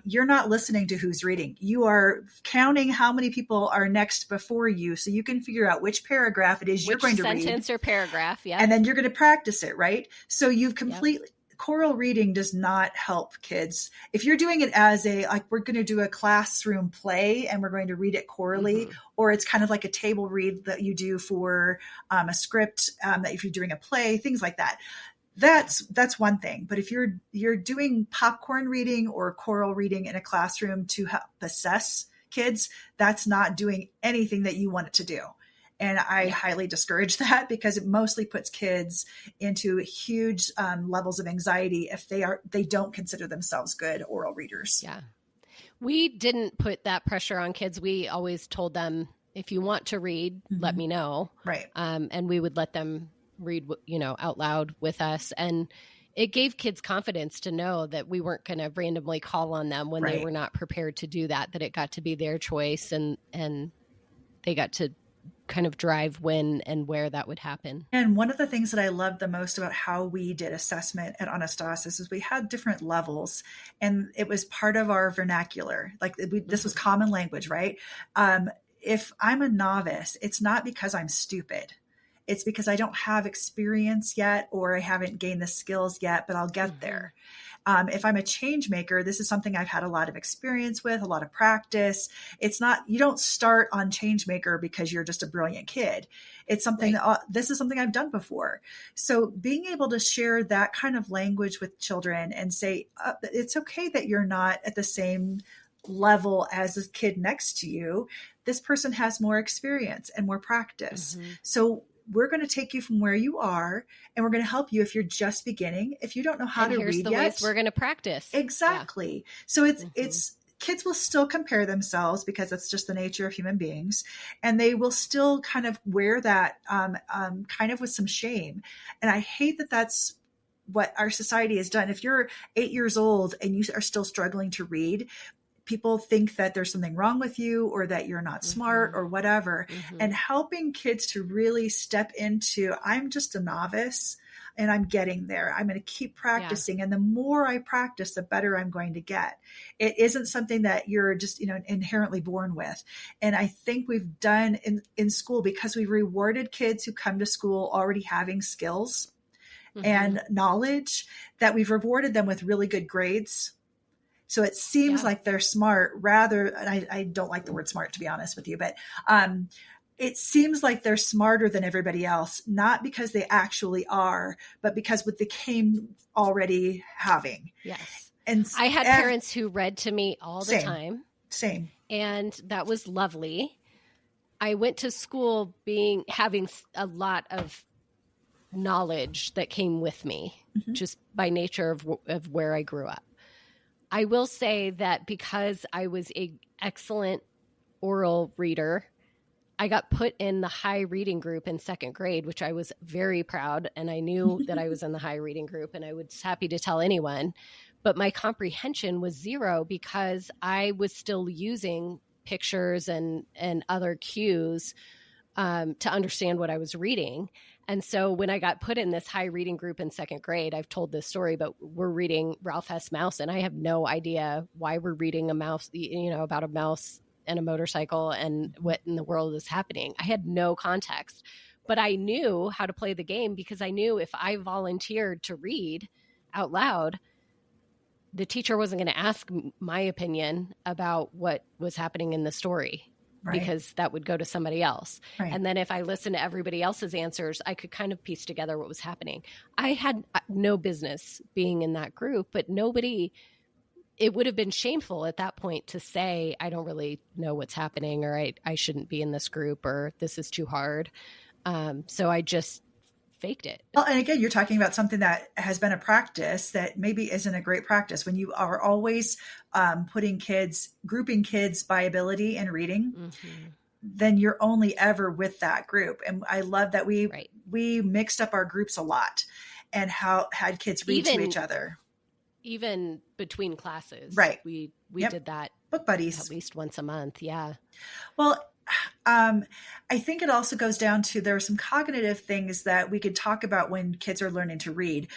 you're not listening to who's reading. You are counting how many people are next before you, so you can figure out which paragraph it is you're going to read. Which sentence or paragraph, yeah. And then you're going to practice it, right? So you've completely... Yep. Choral reading does not help kids. If you're doing it as we're going to do a classroom play and we're going to read it chorally, or it's kind of like a table read that you do for a script, that if you're doing a play, things like that. That's one thing. But if you're doing popcorn reading or choral reading in a classroom to help assess kids, that's not doing anything that you want it to do. And I highly discourage that because it mostly puts kids into huge levels of anxiety if they don't consider themselves good oral readers. Yeah. We didn't put that pressure on kids. We always told them, if you want to read, let me know. Right. And we would let them read, out loud with us. And it gave kids confidence to know that we weren't going to randomly call on them when they were not prepared to do that it got to be their choice and they got to kind of drive when and where that would happen. And one of the things that I loved the most about how we did assessment at Anastasis is we had different levels, and it was part of our vernacular. This was common language, right? If I'm a novice, it's not because I'm stupid. It's because I don't have experience yet, or I haven't gained the skills yet, but I'll get there. If I'm a change maker, this is something I've had a lot of experience with, a lot of practice. It's not, you don't start on change maker because you're just a brilliant kid. It's something this is something I've done before. So being able to share that kind of language with children and say, it's okay that you're not at the same level as the kid next to you. This person has more experience and more practice. So we're going to take you from where you are, and we're going to help you if you're just beginning. If you don't know how to read yet, here's the ways we're going to practice. Exactly. Yeah. So it's kids will still compare themselves because that's just the nature of human beings, and they will still kind of wear that kind of with some shame. And I hate that that's what our society has done. If you're 8 years old and you are still struggling to read, people think that there's something wrong with you or that you're not smart or whatever. And helping kids to really step into, I'm just a novice and I'm getting there. I'm going to keep practicing. Yeah. And the more I practice, the better I'm going to get. It isn't something that you're just, inherently born with. And I think we've done in school, because we rewarded kids who come to school already having skills and knowledge, that we've rewarded them with really good grades. So it seems like they're smart rather, and I don't like the word smart, to be honest with you, but it seems like they're smarter than everybody else, not because they actually are, but because what they came already having. Yes. And I had parents who read to me all the time. Same. And that was lovely. I went to school having a lot of knowledge that came with me just by nature of where I grew up. I will say that because I was an excellent oral reader, I got put in the high reading group in second grade, which I was very proud. And I knew that I was in the high reading group, and I was happy to tell anyone. But my comprehension was zero because I was still using pictures and other cues to understand what I was reading. And so when I got put in this high reading group in second grade, I've told this story, but we're reading Ralph S. Mouse, and I have no idea why we're reading a mouse, about a mouse and a motorcycle and what in the world is happening. I had no context, but I knew how to play the game because I knew if I volunteered to read out loud, the teacher wasn't going to ask my opinion about what was happening in the story. Right. Because that would go to somebody else. Right. And then if I listened to everybody else's answers, I could kind of piece together what was happening. I had no business being in that group, but it would have been shameful at that point to say, I don't really know what's happening, or I shouldn't be in this group, or this is too hard. So I just faked it. Well, and again, you're talking about something that has been a practice that maybe isn't a great practice when you are always grouping kids by ability and reading. Mm-hmm. Then you're only ever with that group. And I love that we mixed up our groups a lot and had kids read to each other. Even between classes. Right. We did that. Book buddies. At least once a month. Yeah. Well, I think it also goes down to there are some cognitive things that we could talk about when kids are learning to read.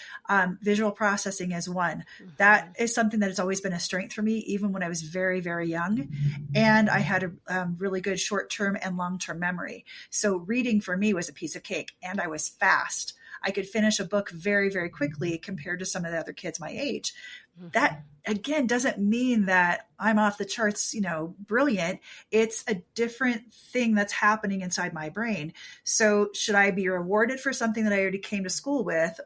Visual processing is one. Mm-hmm. That is something that has always been a strength for me, even when I was very, very young. And I had a really good short-term and long-term memory. So reading for me was a piece of cake, and I was fast. I could finish a book very, very quickly compared to some of the other kids my age. Mm-hmm. That, again, doesn't mean that I'm off the charts, brilliant. It's a different thing that's happening inside my brain. So should I be rewarded for something that I already came to school with,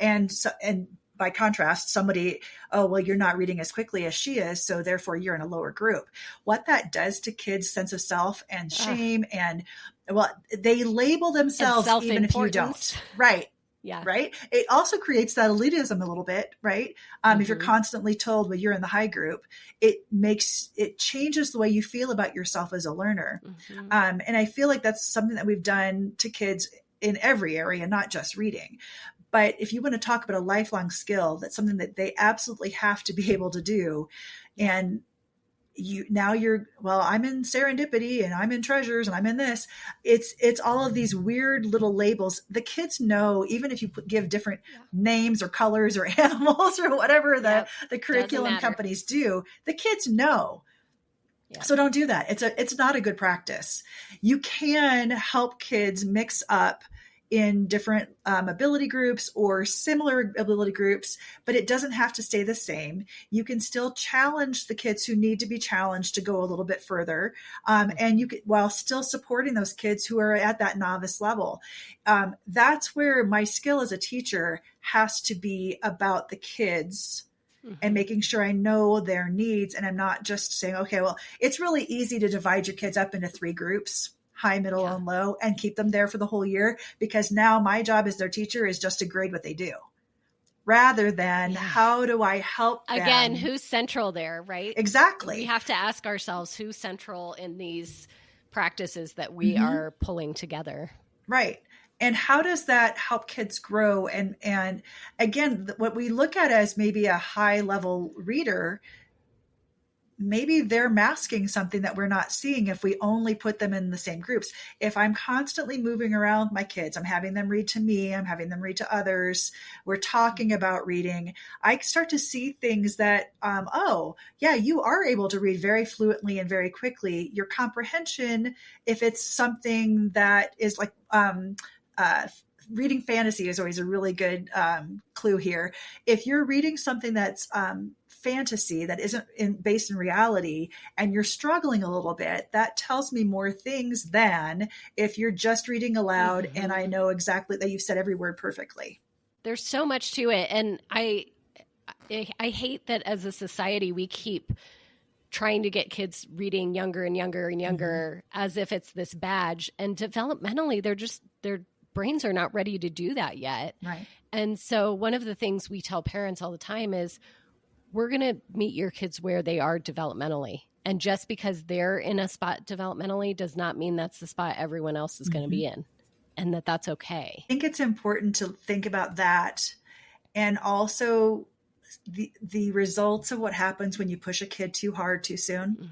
and by contrast, somebody, oh, well, you're not reading as quickly as she is, so therefore you're in a lower group. What that does to kids' sense of self and shame they label themselves even if you don't. Right. Yeah. Right. It also creates that elitism a little bit, right? If you're constantly told, well, you're in the high group, it changes the way you feel about yourself as a learner. Mm-hmm. And I feel like that's something that we've done to kids in every area, not just reading. But if you want to talk about a lifelong skill, that's something that they absolutely have to be able to do. And I'm in serendipity and I'm in treasures and I'm in this. It's all of these weird little labels. The kids know, even if you give different names or colors or animals or whatever the curriculum companies do, the kids know. Yeah. So don't do that. It's not a good practice. You can help kids mix up in different ability groups or similar ability groups, but it doesn't have to stay the same. You can still challenge the kids who need to be challenged to go a little bit further, and you could, while still supporting those kids who are at that novice level. That's where my skill as a teacher has to be about the kids. Mm-hmm. And making sure I know their needs, and I'm not just saying, okay, well, it's really easy to divide your kids up into 3 groups. High, middle, and low, and keep them there for the whole year, because now my job as their teacher is just to grade what they do rather than how do I help them? Again, who's central there, right? Exactly. We have to ask ourselves who's central in these practices that we are pulling together. Right. And how does that help kids grow? And again, what we look at as maybe a high level reader, maybe they're masking something that we're not seeing if we only put them in the same groups. If I'm constantly moving around my kids, I'm having them read to me, I'm having them read to others, we're talking about reading, I start to see things that, you are able to read very fluently and very quickly. Your comprehension, if it's something that is like, reading fantasy is always a really good clue here. If you're reading something that's fantasy that isn't based in reality and you're struggling a little bit, that tells me more things than if you're just reading aloud and I know exactly that you've said every word perfectly. There's so much to it. And I hate that as a society we keep trying to get kids reading younger and younger and younger as if it's this badge, and developmentally their brains are not ready to do that yet. Right. And so one of the things we tell parents all the time is we're going to meet your kids where they are developmentally. And just because they're in a spot developmentally does not mean that's the spot everyone else is going to be in, and that's okay. I think it's important to think about that, and also the results of what happens when you push a kid too hard too soon.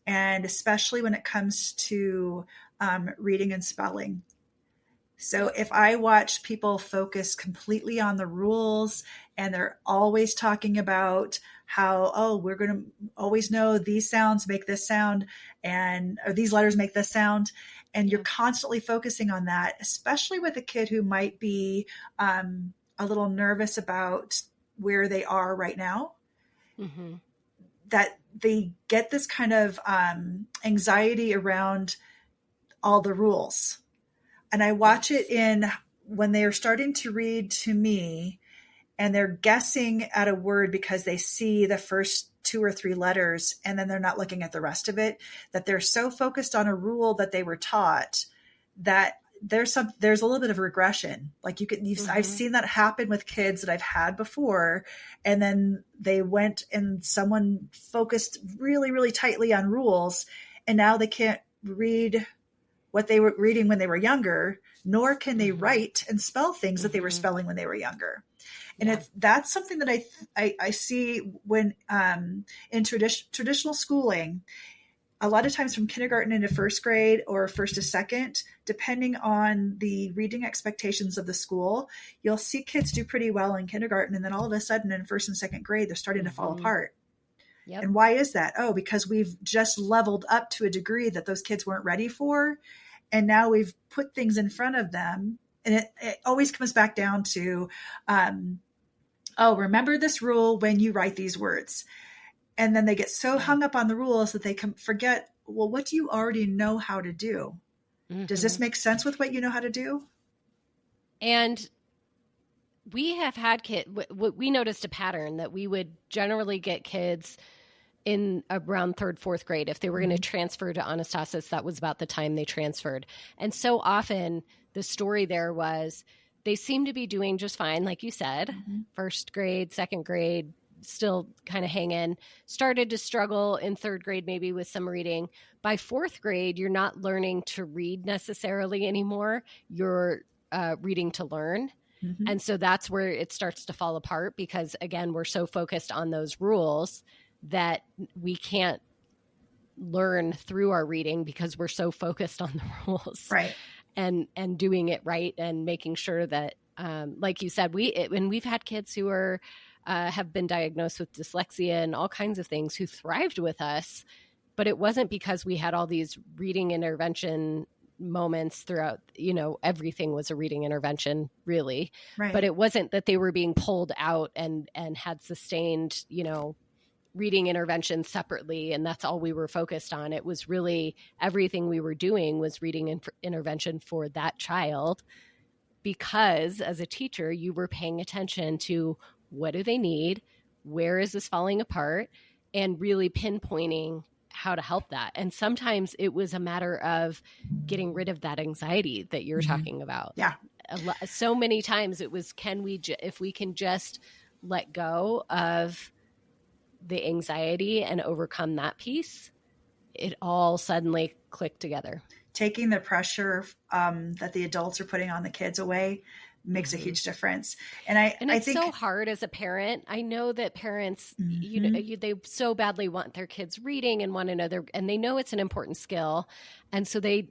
And especially when it comes to reading and spelling. So if I watch people focus completely on the rules, and they're always talking about how, oh, we're going to always know these sounds make this sound, or these letters make this sound. And you're constantly focusing on that, especially with a kid who might be a little nervous about where they are right now, that they get this kind of anxiety around all the rules. And I watch it when they are starting to read to me, and they're guessing at a word because they see the first 2 or 3 letters, and then they're not looking at the rest of it, that they're so focused on a rule that they were taught that there's a little bit of regression. Like I've seen that happen with kids that I've had before. And then they went and someone focused really, really tightly on rules, and now they can't read what they were reading when they were younger, nor can they write and spell things that they were spelling when they were younger. And that's something that I see when in traditional schooling, a lot of times from kindergarten into first grade or first to second, depending on the reading expectations of the school, you'll see kids do pretty well in kindergarten. And then all of a sudden in first and second grade, they're starting to fall apart. And why is that? Oh, because we've just leveled up to a degree that those kids weren't ready for. And now we've put things in front of them. And it always comes back down to, remember this rule when you write these words. And then they get so hung up on the rules that they can forget, well, what do you already know how to do? Does this make sense with what you know how to do? And we have had kids, we noticed a pattern that we would generally get kids in around 3rd, 4th grade. If they were going to transfer to Anastasis, that was about the time they transferred. And so often the story there was they seemed to be doing just fine, like you said, 1st grade, 2nd grade, still kind of hanging, started to struggle in 3rd grade, maybe with some reading. By 4th grade, you're not learning to read necessarily anymore. You're reading to learn. And so that's where it starts to fall apart, because again, we're so focused on those rules that we can't learn through our reading because we're so focused on the rules. Right. And doing it right, and making sure that, like you said, when we've had kids who are, have been diagnosed with dyslexia and all kinds of things, who thrived with us, but it wasn't because we had all these reading intervention moments throughout, everything was a reading intervention, really. Right. But it wasn't that they were being pulled out and had sustained, reading intervention separately, and that's all we were focused on. It was really everything we were doing was reading intervention for that child, because as a teacher, you were paying attention to what do they need, where is this falling apart, and really pinpointing how to help that. And sometimes it was a matter of getting rid of that anxiety that you're talking about. Yeah. So many times it was, if we can just let go of the anxiety and overcome that piece, it all suddenly clicked together. Taking the pressure that the adults are putting on the kids away makes a huge difference. And I think so hard as a parent. I know that parents, they so badly want their kids reading and want to know and they know it's an important skill. And so they,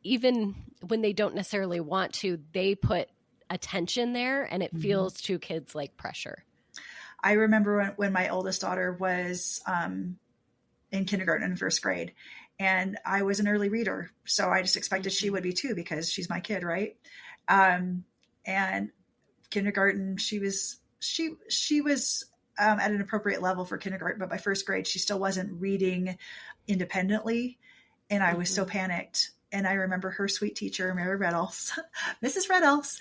even when they don't necessarily want to, they put attention there, and it feels to kids like pressure. I remember when my oldest daughter was in kindergarten and 1st grade, and I was an early reader. So I just expected she would be too, because she's my kid. Right. And kindergarten, she was at an appropriate level for kindergarten, but by 1st grade, she still wasn't reading independently. And I was so panicked. And I remember her sweet teacher, Mary Reddles, Mrs. Reddles,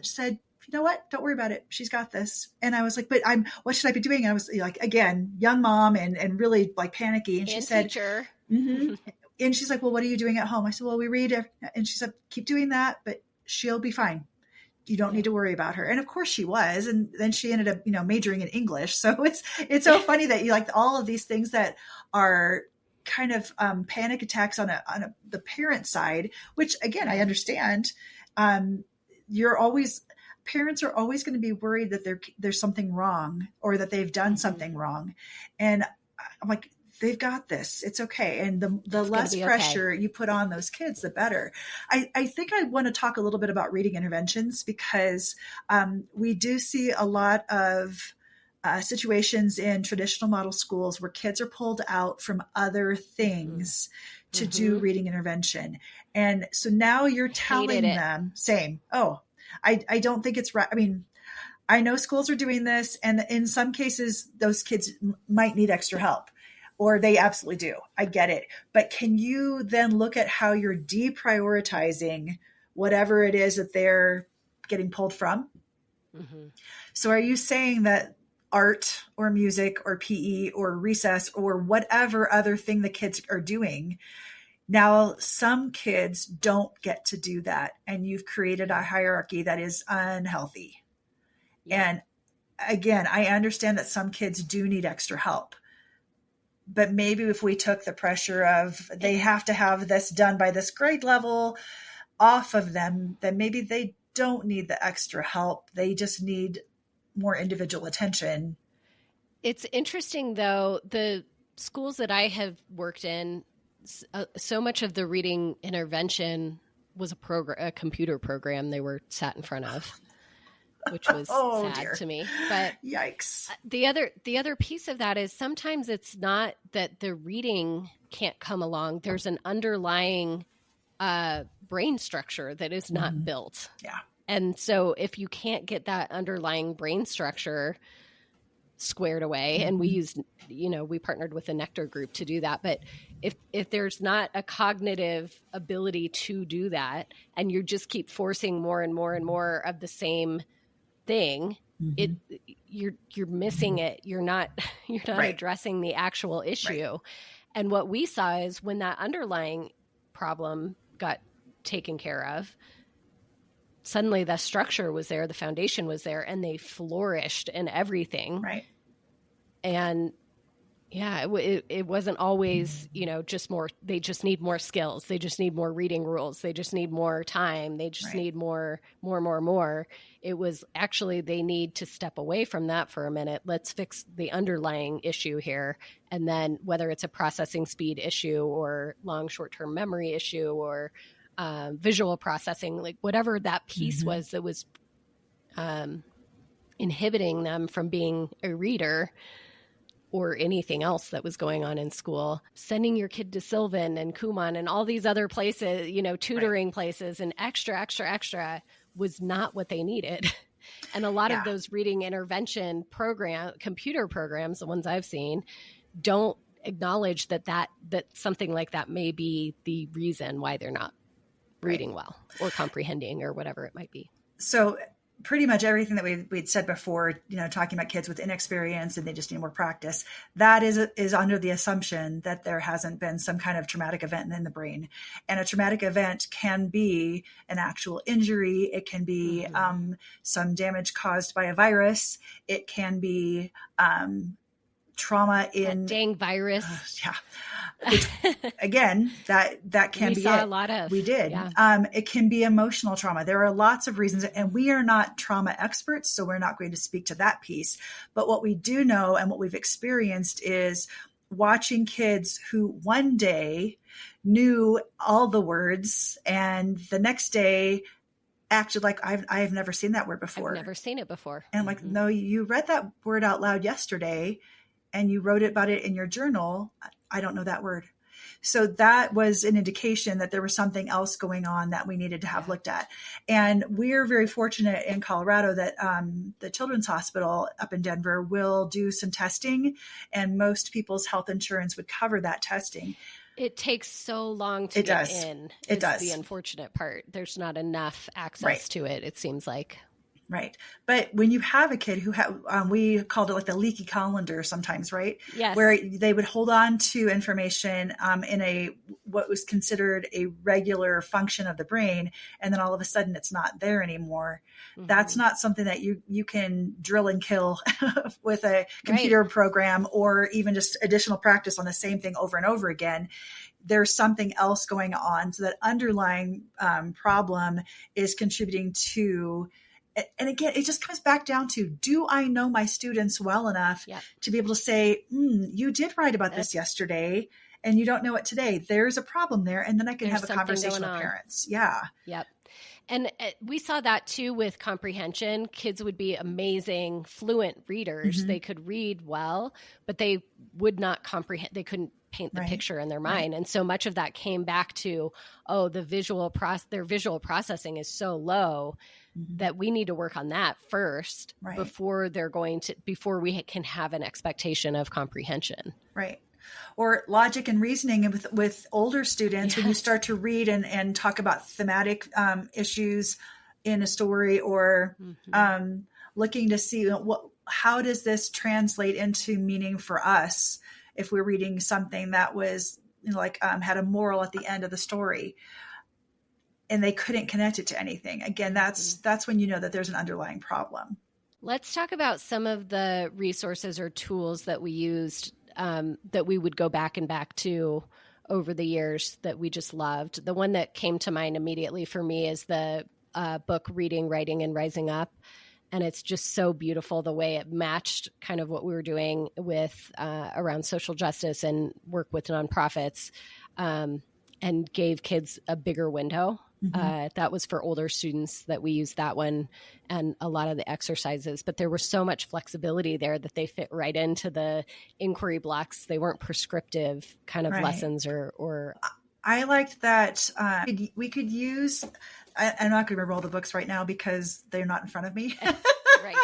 said, you know what? Don't worry about it. She's got this. And I was like, but what should I be doing? And I was like, again, young mom and really like panicky. And she said, teacher. And she's like, well, what are you doing at home? I said, well, we read. And she said, keep doing that, but she'll be fine. You don't need to worry about her. And of course she was. And then she ended up, majoring in English. So it's so funny that you like all of these things that are kind of panic attacks on the parent side, which again, I understand. Parents are always going to be worried that there's something wrong or that they've done something wrong. And I'm like, they've got this. It's okay. And the less pressure you put on those kids, the better. I think I want to talk a little bit about reading interventions because we do see a lot of situations in traditional model schools where kids are pulled out from other things to do reading intervention. And so now you're telling them, same. Oh, I don't think it's right. I mean, I know schools are doing this, and in some cases, those kids might need extra help. Or they absolutely do. I get it. But can you then look at how you're deprioritizing whatever it is that they're getting pulled from? So are you saying that art or music or PE or recess or whatever other thing the kids are doing, now some kids don't get to do that, and you've created a hierarchy that is unhealthy? And again, I understand that some kids do need extra help. But maybe if we took the pressure of they have to have this done by this grade level off of them, then maybe they don't need the extra help. They just need more individual attention. It's interesting, though, the schools that I have worked in, so much of the reading intervention was a computer program they were sat in front of, which was sad to me. But yikes. The other piece of that is sometimes it's not that the reading can't come along. There's an underlying brain structure that is not built. Yeah. And so if you can't get that underlying brain structure squared away, and we partnered with the Nectar group to do that. But if there's not a cognitive ability to do that, and you just keep forcing more and more and more of the same thing, you're missing it. You're not addressing the actual issue. Right. And what we saw is when that underlying problem got taken care of, suddenly the structure was there, the foundation was there, and they flourished in everything. Right. And it wasn't always, just more, they just need more skills. They just need more reading rules. They just need more time. They just need more. It was actually, they need to step away from that for a minute. Let's fix the underlying issue here. And then whether it's a processing speed issue or long short-term memory issue or visual processing, like whatever that piece was that was inhibiting them from being a reader or anything else that was going on in school, sending your kid to Sylvan and Kumon and all these other places, tutoring places and extra was not what they needed. And a lot of those reading intervention computer programs, the ones I've seen, don't acknowledge that something like that may be the reason why they're not reading well or comprehending or whatever it might be. So pretty much everything that we'd said before, talking about kids with inexperience and they just need more practice, that is under the assumption that there hasn't been some kind of traumatic event in the brain. And a traumatic event can be an actual injury. It can be some damage caused by a virus. It can be trauma in that dang virus. Which, again, that can we be saw it. A lot of. We did. Yeah. It can be emotional trauma. There are lots of reasons, and we are not trauma experts, so we're not going to speak to that piece. But what we do know and what we've experienced is watching kids who one day knew all the words and the next day acted like I've never seen that word before. I've never seen it before. And like, no, you read that word out loud yesterday and you wrote about it in your journal. I don't know that word. So that was an indication that there was something else going on that we needed to have looked at. And we're very fortunate in Colorado that the Children's Hospital up in Denver will do some testing, and most people's health insurance would cover that testing. It takes so long to get in. It does. The unfortunate part. There's not enough access to it, it seems like. Right. But when you have a kid who we called it like the leaky colander sometimes, right? Yes. Where they would hold on to information in what was considered a regular function of the brain, and then all of a sudden it's not there anymore. Mm-hmm. That's not something that you can drill and kill with a computer program, or even just additional practice on the same thing over and over again. There's something else going on. So that underlying problem is contributing to. And again, it just comes back down to, do I know my students well enough to be able to say, you did write about this yesterday and you don't know it today. There's a problem there. And then I can have a conversation with parents. Yeah. Yep. And we saw that too with comprehension. Kids would be amazing, fluent readers. Mm-hmm. They could read well, but they would not comprehend. They couldn't paint the picture in their mind. And so much of that came back to, their visual processing is so low. Mm-hmm. that we need to work on that first before we can have an expectation of comprehension. Right. Or logic and reasoning with older students, when you start to read and talk about thematic issues in a story, or looking to see how does this translate into meaning for us if we're reading something that was had a moral at the end of the story. And they couldn't connect it to anything. Again, that's when you know that there's an underlying problem. Let's talk about some of the resources or tools that we used that we would go back to over the years that we just loved. The one that came to mind immediately for me is the book Reading, Writing, and Rising Up. And it's just so beautiful the way it matched kind of what we were doing with around social justice and work with nonprofits, and gave kids a bigger window. Mm-hmm. That was for older students that we used that one, and a lot of the exercises, but there was so much flexibility there that they fit right into the inquiry blocks. They weren't prescriptive kind of lessons or. I liked that we could use, I'm not going to remember all the books right now because they're not in front of me. Right.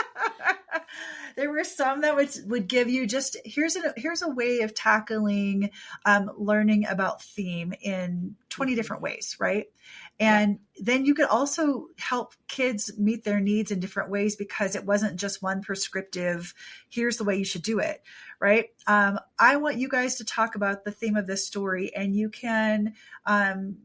There were some that would give you just, here's a way of tackling learning about theme in 20 different ways, right? And then you could also help kids meet their needs in different ways, because it wasn't just one prescriptive, here's the way you should do it, right? I want you guys to talk about the theme of this story, and you can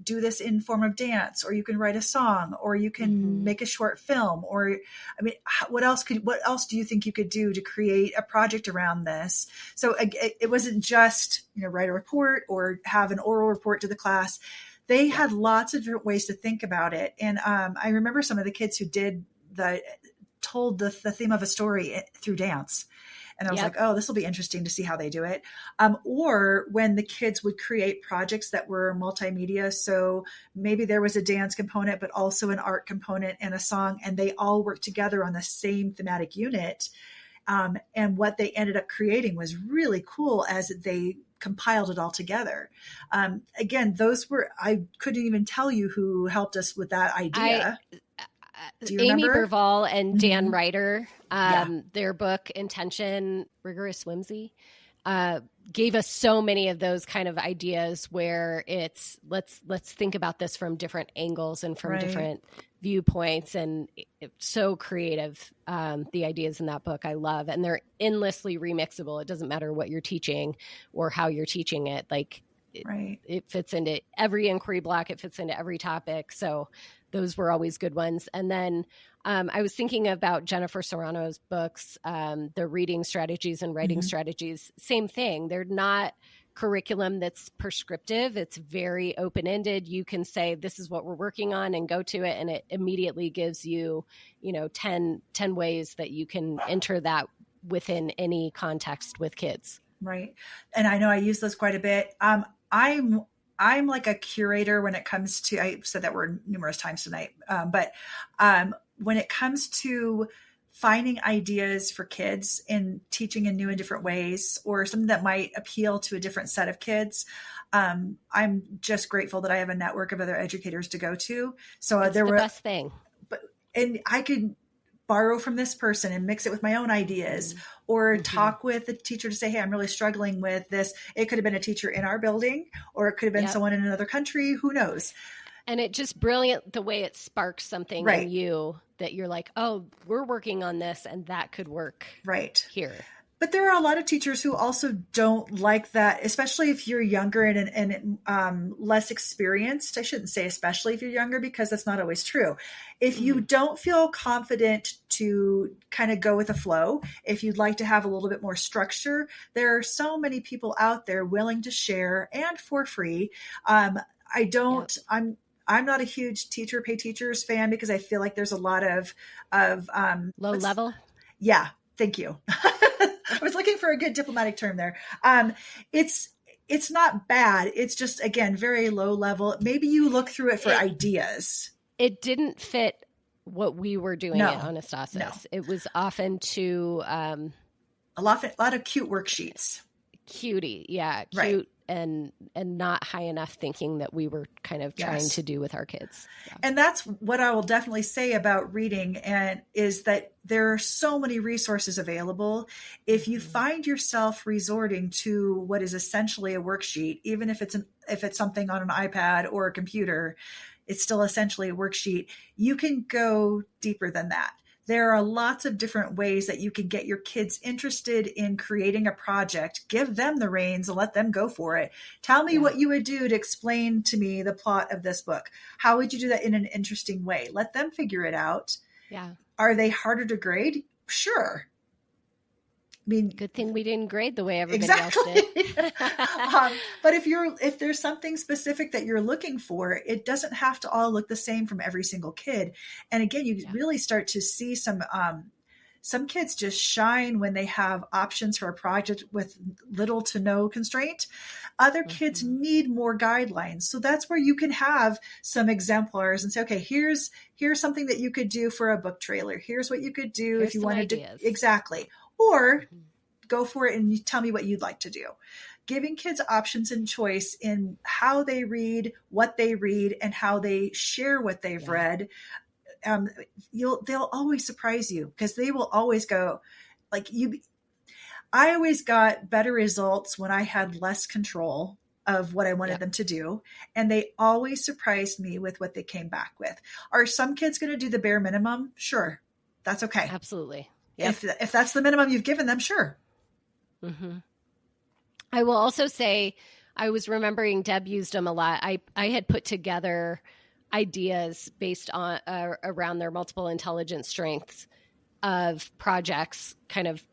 do this in form of dance, or you can write a song, or you can make a short film, or, I mean, what else do you think you could do to create a project around this? So it wasn't just, write a report or have an oral report to the class. They had lots of different ways to think about it. And I remember some of the kids who told the theme of a story through dance. And I was like, this will be interesting to see how they do it. Or when the kids would create projects that were multimedia. So maybe there was a dance component, but also an art component and a song, and they all worked together on the same thematic unit. And what they ended up creating was really cool as they compiled it all together. Again, I couldn't even tell you who helped us with that idea. Do you Amy remember? Burvall and Dan Ryder, their book Intention, Rigorous Whimsy, gave us so many of those kind of ideas where it's let's think about this from different angles and from different viewpoints, and it's so creative. The ideas in that book I love, and they're endlessly remixable. It doesn't matter what you're teaching or how you're teaching it. It fits into every inquiry block. It fits into every topic. So those were always good ones. And then I was thinking about Jennifer Serrano's books, the reading strategies and writing strategies. Same thing. They're not curriculum that's prescriptive. It's very open-ended. You can say, this is what we're working on, and go to it. And it immediately gives you, 10 ways that you can enter that within any context with kids. Right. And I know I use those quite a bit. I'm like a curator when it comes to, I said that word numerous times tonight, but when it comes to finding ideas for kids and teaching in new and different ways, or something that might appeal to a different set of kids, I'm just grateful that I have a network of other educators to go to. So it's the best thing. And I could borrow from this person and mix it with my own ideas, or talk with the teacher to say, hey, I'm really struggling with this. It could have been a teacher in our building, or it could have been someone in another country, who knows? And it just brilliant the way it sparks something Right. in you that you're like, oh, we're working on this and that could work Right. here. But there are a lot of teachers who also don't like that, especially if you're younger and less experienced. I shouldn't say especially if you're younger, because that's not always true. If you don't feel confident to kind of go with the flow, if you'd like to have a little bit more structure, there are so many people out there willing to share and for free. I'm not a huge teacher pay teachers fan, because I feel like there's a lot of Low level. Yeah. Thank you. I was looking for a good diplomatic term there. It's not bad. It's just, again, very low level. Maybe you look through it for ideas. It didn't fit what we were doing No. at Anastasis. No. It was often too a lot of cute worksheets. cutie. Yeah. Cute. Right. And not high enough thinking that we were kind of trying Yes. to do with our kids. Yeah. And that's what I will definitely say about reading, and is that there are so many resources available. If you find yourself resorting to what is essentially a worksheet, even if it's something on an iPad or a computer, it's still essentially a worksheet. You can go deeper than that. There are lots of different ways that you can get your kids interested in creating a project. Give them the reins and let them go for it. Tell me what you would do to explain to me the plot of this book. How would you do that in an interesting way? Let them figure it out. Yeah. Are they harder to grade? Sure. I mean, good thing we didn't grade the way everybody else did. But if there's something specific that you're looking for, it doesn't have to all look the same from every single kid. And again, you really start to see some kids just shine when they have options for a project with little to no constraint. Other kids need more guidelines. So that's where you can have some exemplars and say, okay, here's something that you could do for a book trailer. Here's what you could do if you wanted to. Exactly. Or go for it and you tell me what you'd like to do. Giving kids options and choice in how they read, what they read, and how they share what they've read. They'll always surprise you, because they will always go like you. I always got better results when I had less control of what I wanted them to do. And they always surprised me with what they came back with. Are some kids going to do the bare minimum? Sure. That's okay. Absolutely. Yep. If that's the minimum you've given them, sure. Mm-hmm. I will also say, I was remembering Deb used them a lot. I had put together ideas based on around their multiple intelligence strengths of projects, kind of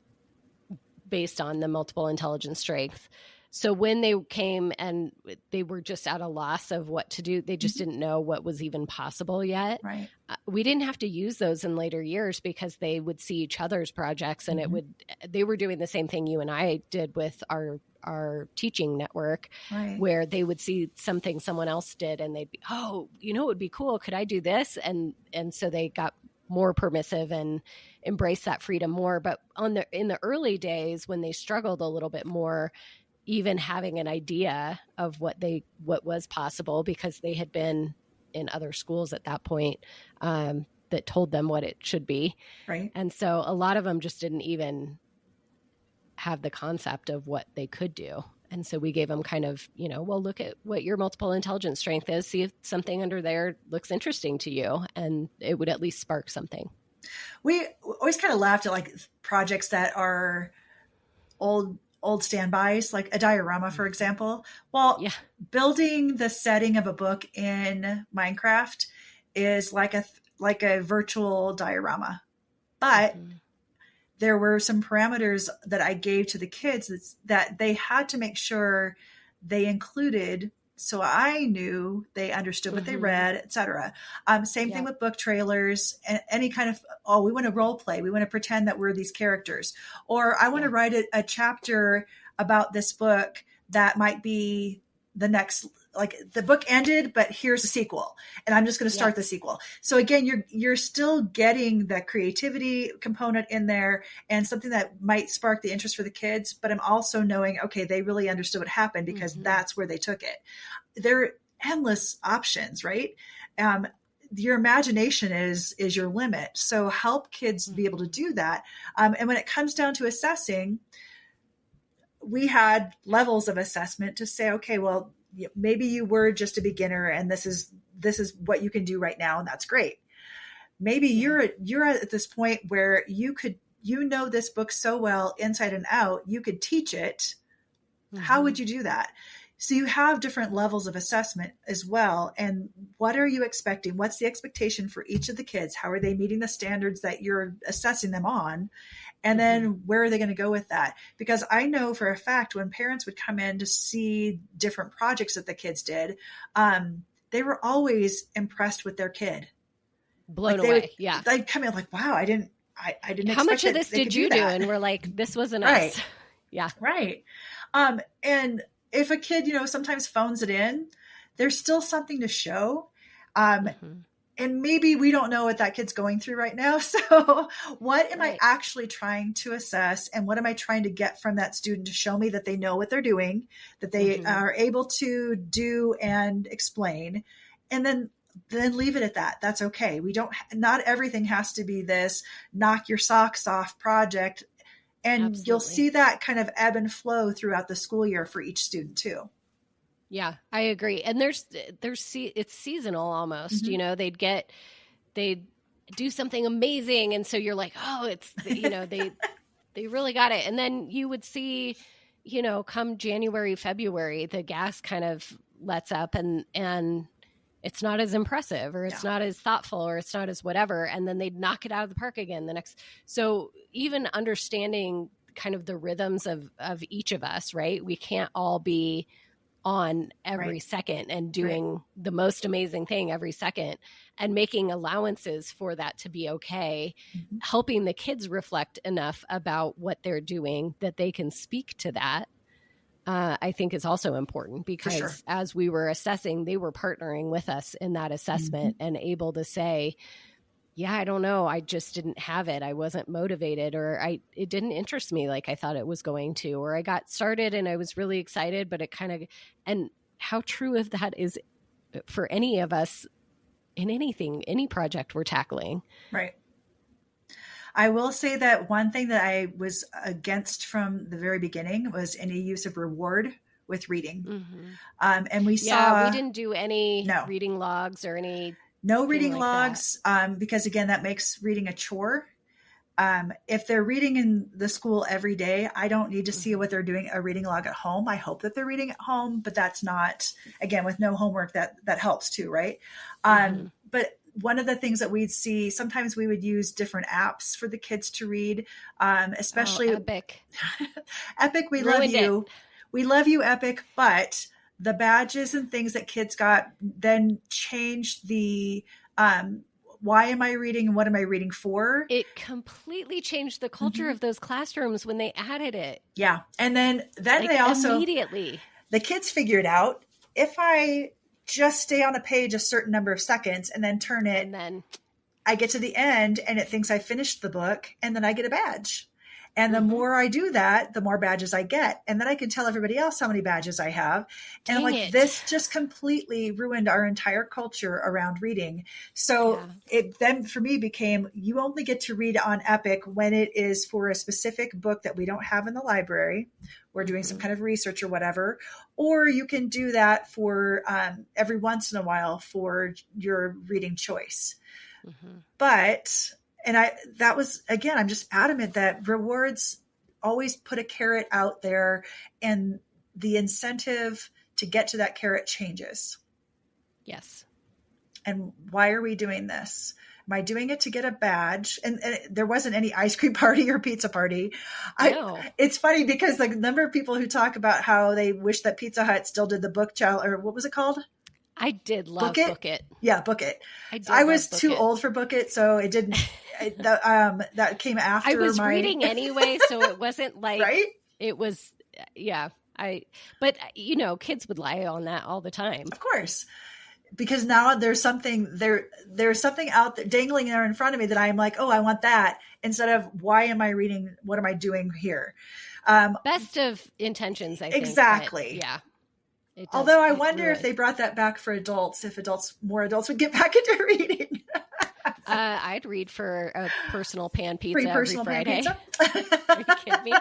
based on the multiple intelligence strength. So when they came and they were just at a loss of what to do, they just didn't know what was even possible yet. Right. We didn't have to use those in later years, because they would see each other's projects, and they were doing the same thing you and I did with our teaching network, where they would see something someone else did and they'd be, oh, it would be cool. Could I do this? And so they got more permissive and embraced that freedom more. But in the early days, when they struggled a little bit more, even having an idea of what was possible, because they had been in other schools at that point that told them what it should be. Right. And so a lot of them just didn't even have the concept of what they could do. And so we gave them kind of, well, look at what your multiple intelligence strength is, see if something under there looks interesting to you, and it would at least spark something. We always kind of laughed at like projects that are old standbys, like a diorama, for example. Well, building the setting of a book in Minecraft is like a virtual diorama, but there were some parameters that I gave to the kids that they had to make sure they included, so I knew they understood what they read, etc. Same thing with book trailers, and any kind of, we want to role play. We want to pretend that we're these characters. Or I want to write a chapter about this book that might be the next, like the book ended, but here's the sequel. And I'm just going to start the sequel. So again, you're still getting the creativity component in there and something that might spark the interest for the kids. But I'm also knowing, okay, they really understood what happened, because that's where they took it. There are endless options, right? Your imagination is your limit. So help kids be able to do that. And when it comes down to assessing, we had levels of assessment to say, okay, well, maybe you were just a beginner and this is what you can do right now. And that's great. Maybe you're at this point where you know this book so well inside and out, you could teach it. Mm-hmm. How would you do that? So you have different levels of assessment as well. And what are you expecting? What's the expectation for each of the kids? How are they meeting the standards that you're assessing them on? And then where are they going to go with that? Because I know for a fact when parents would come in to see different projects that the kids did, they were always impressed with their kid. Blown away. Yeah. They'd come in like, wow, I didn't How much of this did you do? And we're like, this wasn't right. us. Yeah. Right. And if a kid, sometimes phones it in, there's still something to show. And maybe we don't know what that kid's going through right now. So what am I actually trying to assess? And what am I trying to get from that student to show me that they know what they're doing, that they are able to do and explain, and then leave it at that. That's okay. Not everything has to be this knock your socks off project. And Absolutely. You'll see that kind of ebb and flow throughout the school year for each student too. Yeah, I agree. And it's seasonal almost, they'd do something amazing. And so you're like, oh, it's, they really got it. And then you would see, come January, February, the gas kind of lets up and it's not as impressive or it's not as thoughtful or it's not as whatever. And then they'd knock it out of the park again so even understanding kind of the rhythms of each of us, right? We can't all be on every second and doing the most amazing thing every second and making allowances for that to be okay, helping the kids reflect enough about what they're doing that they can speak to that. I think is also important because as we were assessing, they were partnering with us in that assessment and able to say, yeah, I don't know. I just didn't have it. I wasn't motivated or it didn't interest me like I thought it was going to, or I got started and I was really excited, but it kind of, and how true of that is for any of us in anything, any project we're tackling. Right. I will say that one thing that I was against from the very beginning was any use of reward with reading. And we saw... we didn't do any reading logs or any... No reading logs, because again, that makes reading a chore. If they're reading in the school every day, I don't need to see what they're doing a reading log at home. I hope that they're reading at home, but that's not, again, with no homework, that helps too, right? But one of the things that we'd see, sometimes we would use different apps for the kids to read, especially Epic. Epic, we love you. We love you, Epic, but the badges and things that kids got then changed the why am I reading and what am I reading for? It completely changed the culture of those classrooms when they added it. Yeah. And then they also immediately, the kids figured out if I just stay on a page a certain number of seconds and then turn it, and then I get to the end and it thinks I finished the book and then I get a badge. And the more I do that, the more badges I get. And then I can tell everybody else how many badges I have. And I'm like, this just completely ruined our entire culture around reading. So it then for me became, you only get to read on Epic when it is for a specific book that we don't have in the library. We're doing some kind of research or whatever. Or you can do that for every once in a while for your reading choice. But... And that was, again, I'm just adamant that rewards always put a carrot out there and the incentive to get to that carrot changes. Yes. And why are we doing this? Am I doing it to get a badge? And there wasn't any ice cream party or pizza party. No. It's funny because the number of people who talk about how they wish that Pizza Hut still did the book challenge, or what was it called? I did love Book It. Yeah, Book It. I was too old for Book It, so it didn't. That came after. I was reading anyway, so it wasn't like right. It was, But kids would lie on that all the time, of course, because now there's something there's something out there dangling there in front of me that I'm like, oh, I want that, instead of why am I reading? What am I doing here? Best of intentions, I think. Exactly. Yeah. Although I wonder if they brought that back for adults, if more adults would get back into reading. I'd read for a personal pan pizza free personal every Friday. Pan pizza? Are you kidding me?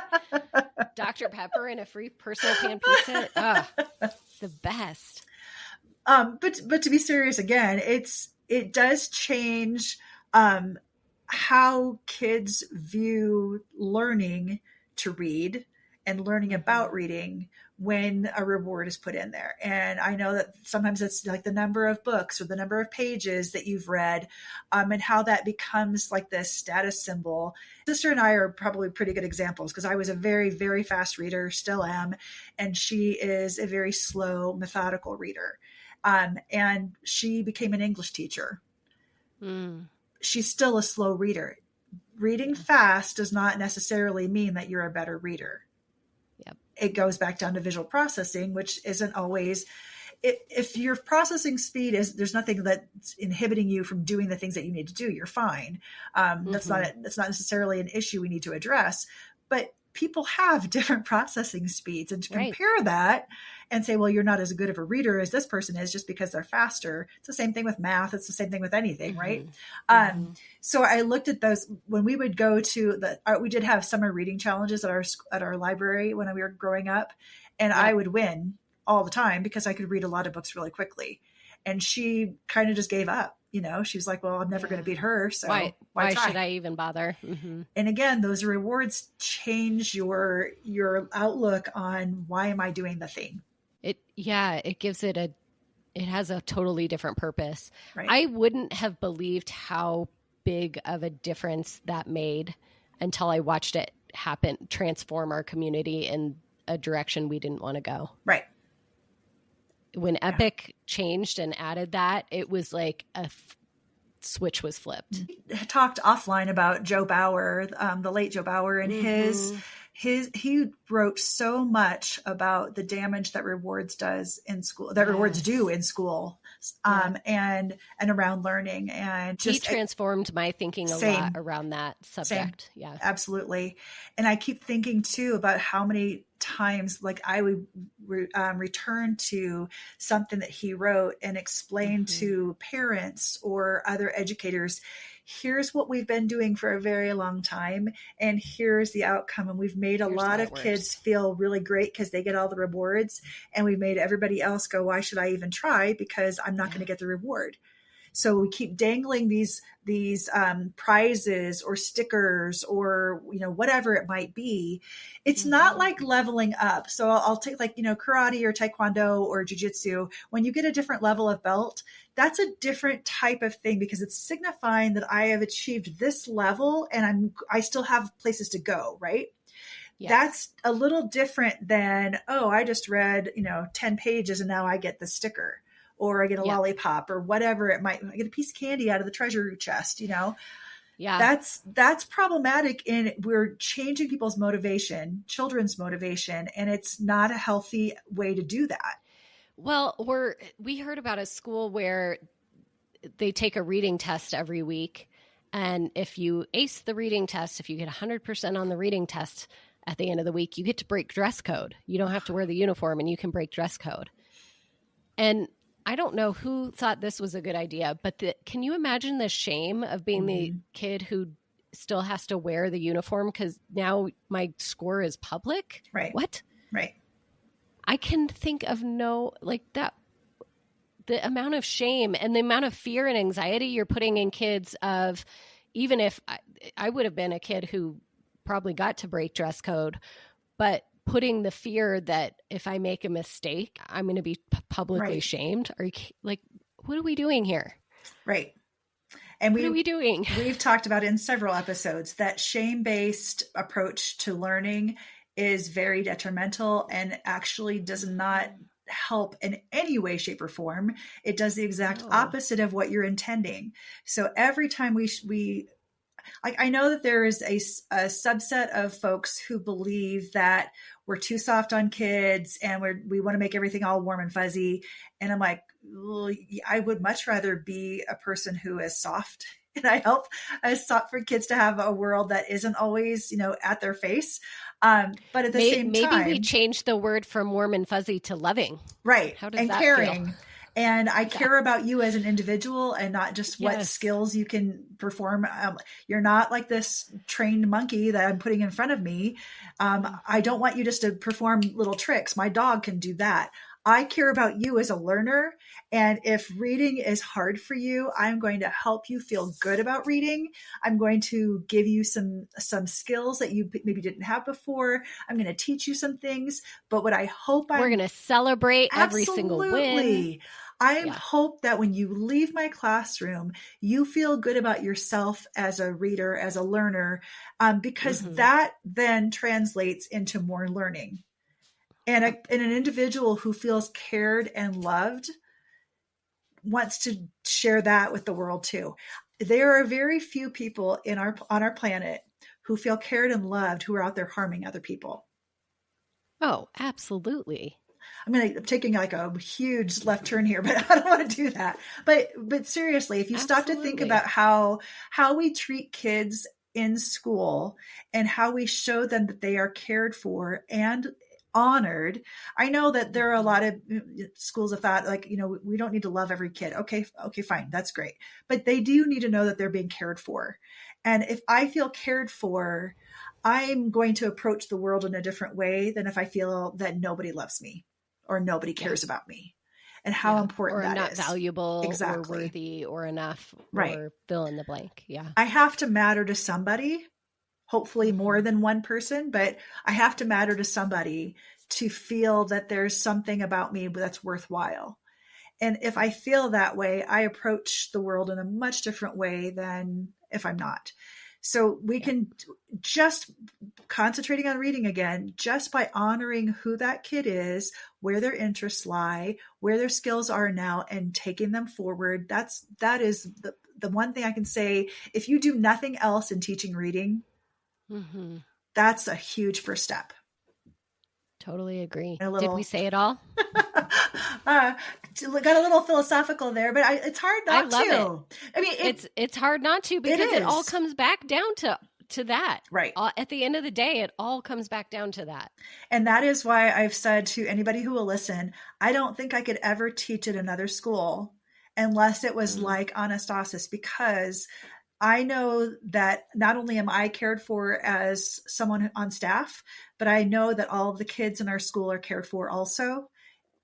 Dr. Pepper and a free personal pan pizza. the best. But to be serious again, it does change how kids view learning to read and learning about reading when a reward is put in there. And I know that sometimes it's like the number of books or the number of pages that you've read, and how that becomes like this status symbol. Sister and I are probably pretty good examples because I was a very, very fast reader, still am. And she is a very slow, methodical reader. And she became an English teacher. She's still a slow reader. Reading fast does not necessarily mean that you're a better reader. Yep. It goes back down to visual processing, which isn't always, if your processing speed is, there's nothing that's inhibiting you from doing the things that you need to do, you're fine. That's not necessarily an issue we need to address, but people have different processing speeds, and to compare that and say, well, you're not as good of a reader as this person is just because they're faster. It's the same thing with math. It's the same thing with anything. Right. So I looked at those when we would go to we did have summer reading challenges at our library when we were growing up, and I would win all the time because I could read a lot of books really quickly. And she kind of just gave up. She was like, well, I'm never going to beat her. So why should I even bother? And again, those rewards change your outlook on why am I doing the thing? It gives it has a totally different purpose. Right. I wouldn't have believed how big of a difference that made until I watched it transform our community in a direction we didn't want to go. Right. When Epic changed and added that, it was like a switch was flipped. I talked offline about Joe Bauer, the late Joe Bauer, and he wrote so much about the damage that rewards does in school, that rewards do in school, and around learning. And just he transformed my thinking a lot around that subject. Same. Yeah, absolutely. And I keep thinking too about how many times like I would return to something that he wrote and explain to parents or other educators, here's what we've been doing for a very long time, and here's the outcome. And we've made a lot of kids feel really great because they get all the rewards, and we've made everybody else go, why should I even try? Because I'm not going to get the reward. So we keep dangling these prizes or stickers or, whatever it might be. It's not like leveling up. So I'll take karate or taekwondo or jujitsu. When you get a different level of belt, that's a different type of thing because it's signifying that I have achieved this level and I still have places to go. Right. Yes. That's a little different than, I just read, 10 pages and now I get the sticker. Or I get a lollipop or whatever it might, I get a piece of candy out of the treasure chest, Yeah. That's problematic, and we're changing people's motivation, children's motivation, and it's not a healthy way to do that. Well, we heard about a school where they take a reading test every week. And if you ace the reading test, if you get 100% on the reading test at the end of the week, you get to break dress code. You don't have to wear the uniform and you can break dress code. And I don't know who thought this was a good idea, but can you imagine the shame of being the kid who still has to wear the uniform because now my score is public? Right. What? Right. I can think of the amount of shame and the amount of fear and anxiety you're putting in kids of, even if I would have been a kid who probably got to break dress code, but putting the fear that if I make a mistake, I'm going to be publicly shamed. Are you what are we doing here? Right. And what are we doing? We've talked about in several episodes that shame-based approach to learning is very detrimental and actually does not help in any way, shape, or form. It does the exact opposite of what you're intending. So every time I know that there is a subset of folks who believe that we're too soft on kids and we want to make everything all warm and fuzzy. And I'm like, well, I would much rather be a person who is soft, and I help for kids to have a world that isn't always, at their face. But at the same time, maybe we change the word from warm and fuzzy to loving. Right. How does and that caring. feel? And I care about you as an individual and not just what skills you can perform. You're not like this trained monkey that I'm putting in front of me. I don't want you just to perform little tricks. My dog can do that. I care about you as a learner. And if reading is hard for you, I'm going to help you feel good about reading. I'm going to give you some skills that you maybe didn't have before. I'm going to teach you some things. But what I hope we're going to celebrate every single win. I hope that when you leave my classroom, you feel good about yourself as a reader, as a learner, because that then translates into more learning. And an individual who feels cared and loved wants to share that with the world too. There are very few people on our planet who feel cared and loved who are out there harming other people. Oh, absolutely. I'm taking like a huge left turn here, but I don't want to do that. But seriously, if you stop to think about how we treat kids in school and how we show them that they are cared for and honored. I know that there are a lot of schools of thought, like, we don't need to love every kid. Okay, fine. That's great. But they do need to know that they're being cared for. And if I feel cared for, I'm going to approach the world in a different way than if I feel that nobody loves me or nobody cares about me and how important that is. Or not valuable or worthy or enough or fill in the blank. Yeah. I have to matter to somebody, hopefully more than one person, but I have to matter to somebody to feel that there's something about me that's worthwhile. And if I feel that way, I approach the world in a much different way than if I'm not. So we can just concentrating on reading again, just by honoring who that kid is, where their interests lie, where their skills are now, and taking them forward. That is the one thing I can say. If you do nothing else in teaching reading, that's a huge first step. Totally agree. Did we say it all? Got a little philosophical there, but it's hard not to. I love it. I mean, it's hard not to because it all comes back down to that. Right. At the end of the day, it all comes back down to that. And that is why I've said to anybody who will listen, I don't think I could ever teach at another school unless it was like Anastasis, because I know that not only am I cared for as someone on staff, but I know that all of the kids in our school are cared for also.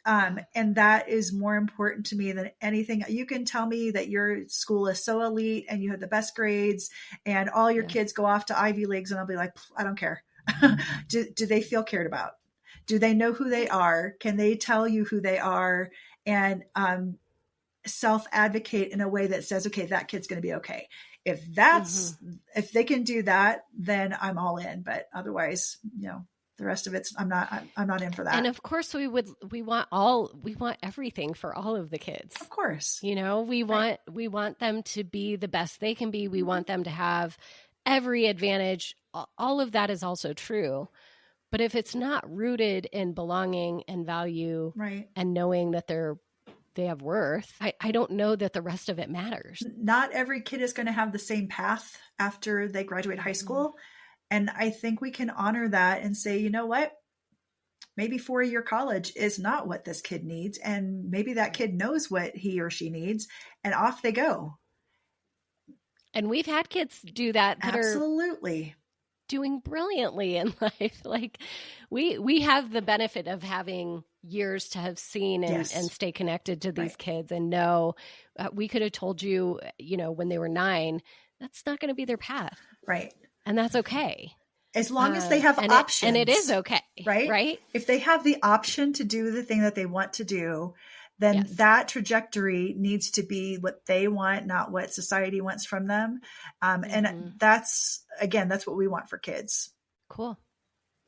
And that is more important to me than anything. You can tell me that your school is so elite and you have the best grades and all your kids go off to Ivy Leagues, and I'll be like, I don't care. Do they feel cared about? Do they know who they are? Can they tell you who they are? And self-advocate in a way that says, okay, that kid's going to be okay. If if they can do that, then I'm all in. But otherwise, the rest of it's, I'm not in for that. And of course we want everything for all of the kids. Of course. We want them to be the best they can be. We want them to have every advantage. All of that is also true. But if it's not rooted in belonging and value and knowing that they have worth, I don't know that the rest of it matters. Not every kid is going to have the same path after they graduate high school. And I think we can honor that and say, you know what? Maybe 4-year college is not what this kid needs. And maybe that kid knows what he or she needs, and off they go. And we've had kids do that Absolutely. Are doing brilliantly in life. Like we have the benefit of having years to have seen and stay connected to these kids and know we could have told you, when they were 9, that's not going to be their path. Right. And that's okay. As long as they have options. And it is okay. Right? If they have the option to do the thing that they want to do, then that trajectory needs to be what they want, not what society wants from them. And that's what we want for kids. Cool.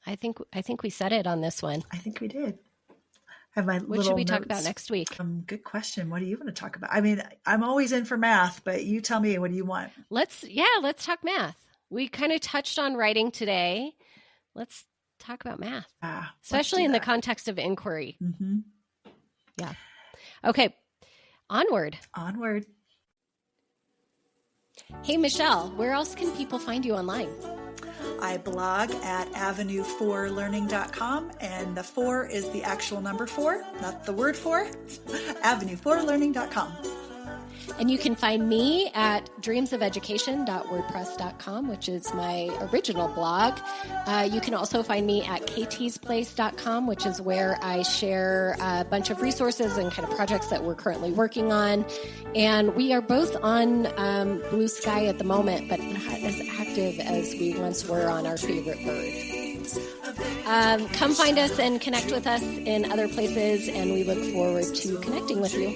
I think we said it on this one. I think we did. Have my what should we talk about next week? Good question. What do you want to talk about? I mean, I'm always in for math, but you tell me, what do you want? Let's talk math. We kind of touched on writing today. Let's talk about math, especially in the context of inquiry. Yeah. Okay. Onward. Hey, Michelle, where else can people find you online? I blog at avenue4learning.com, and the 4 is the actual number 4, not the word 4, avenue4learning.com. And you can find me at dreamsofeducation.wordpress.com, which is my original blog. You can also find me at ktsplace.com, which is where I share a bunch of resources and kind of projects that we're currently working on. And we are both on Blue Sky at the moment, but not as active as we once were on our favorite bird. Come find us and connect with us in other places, and we look forward to connecting with you.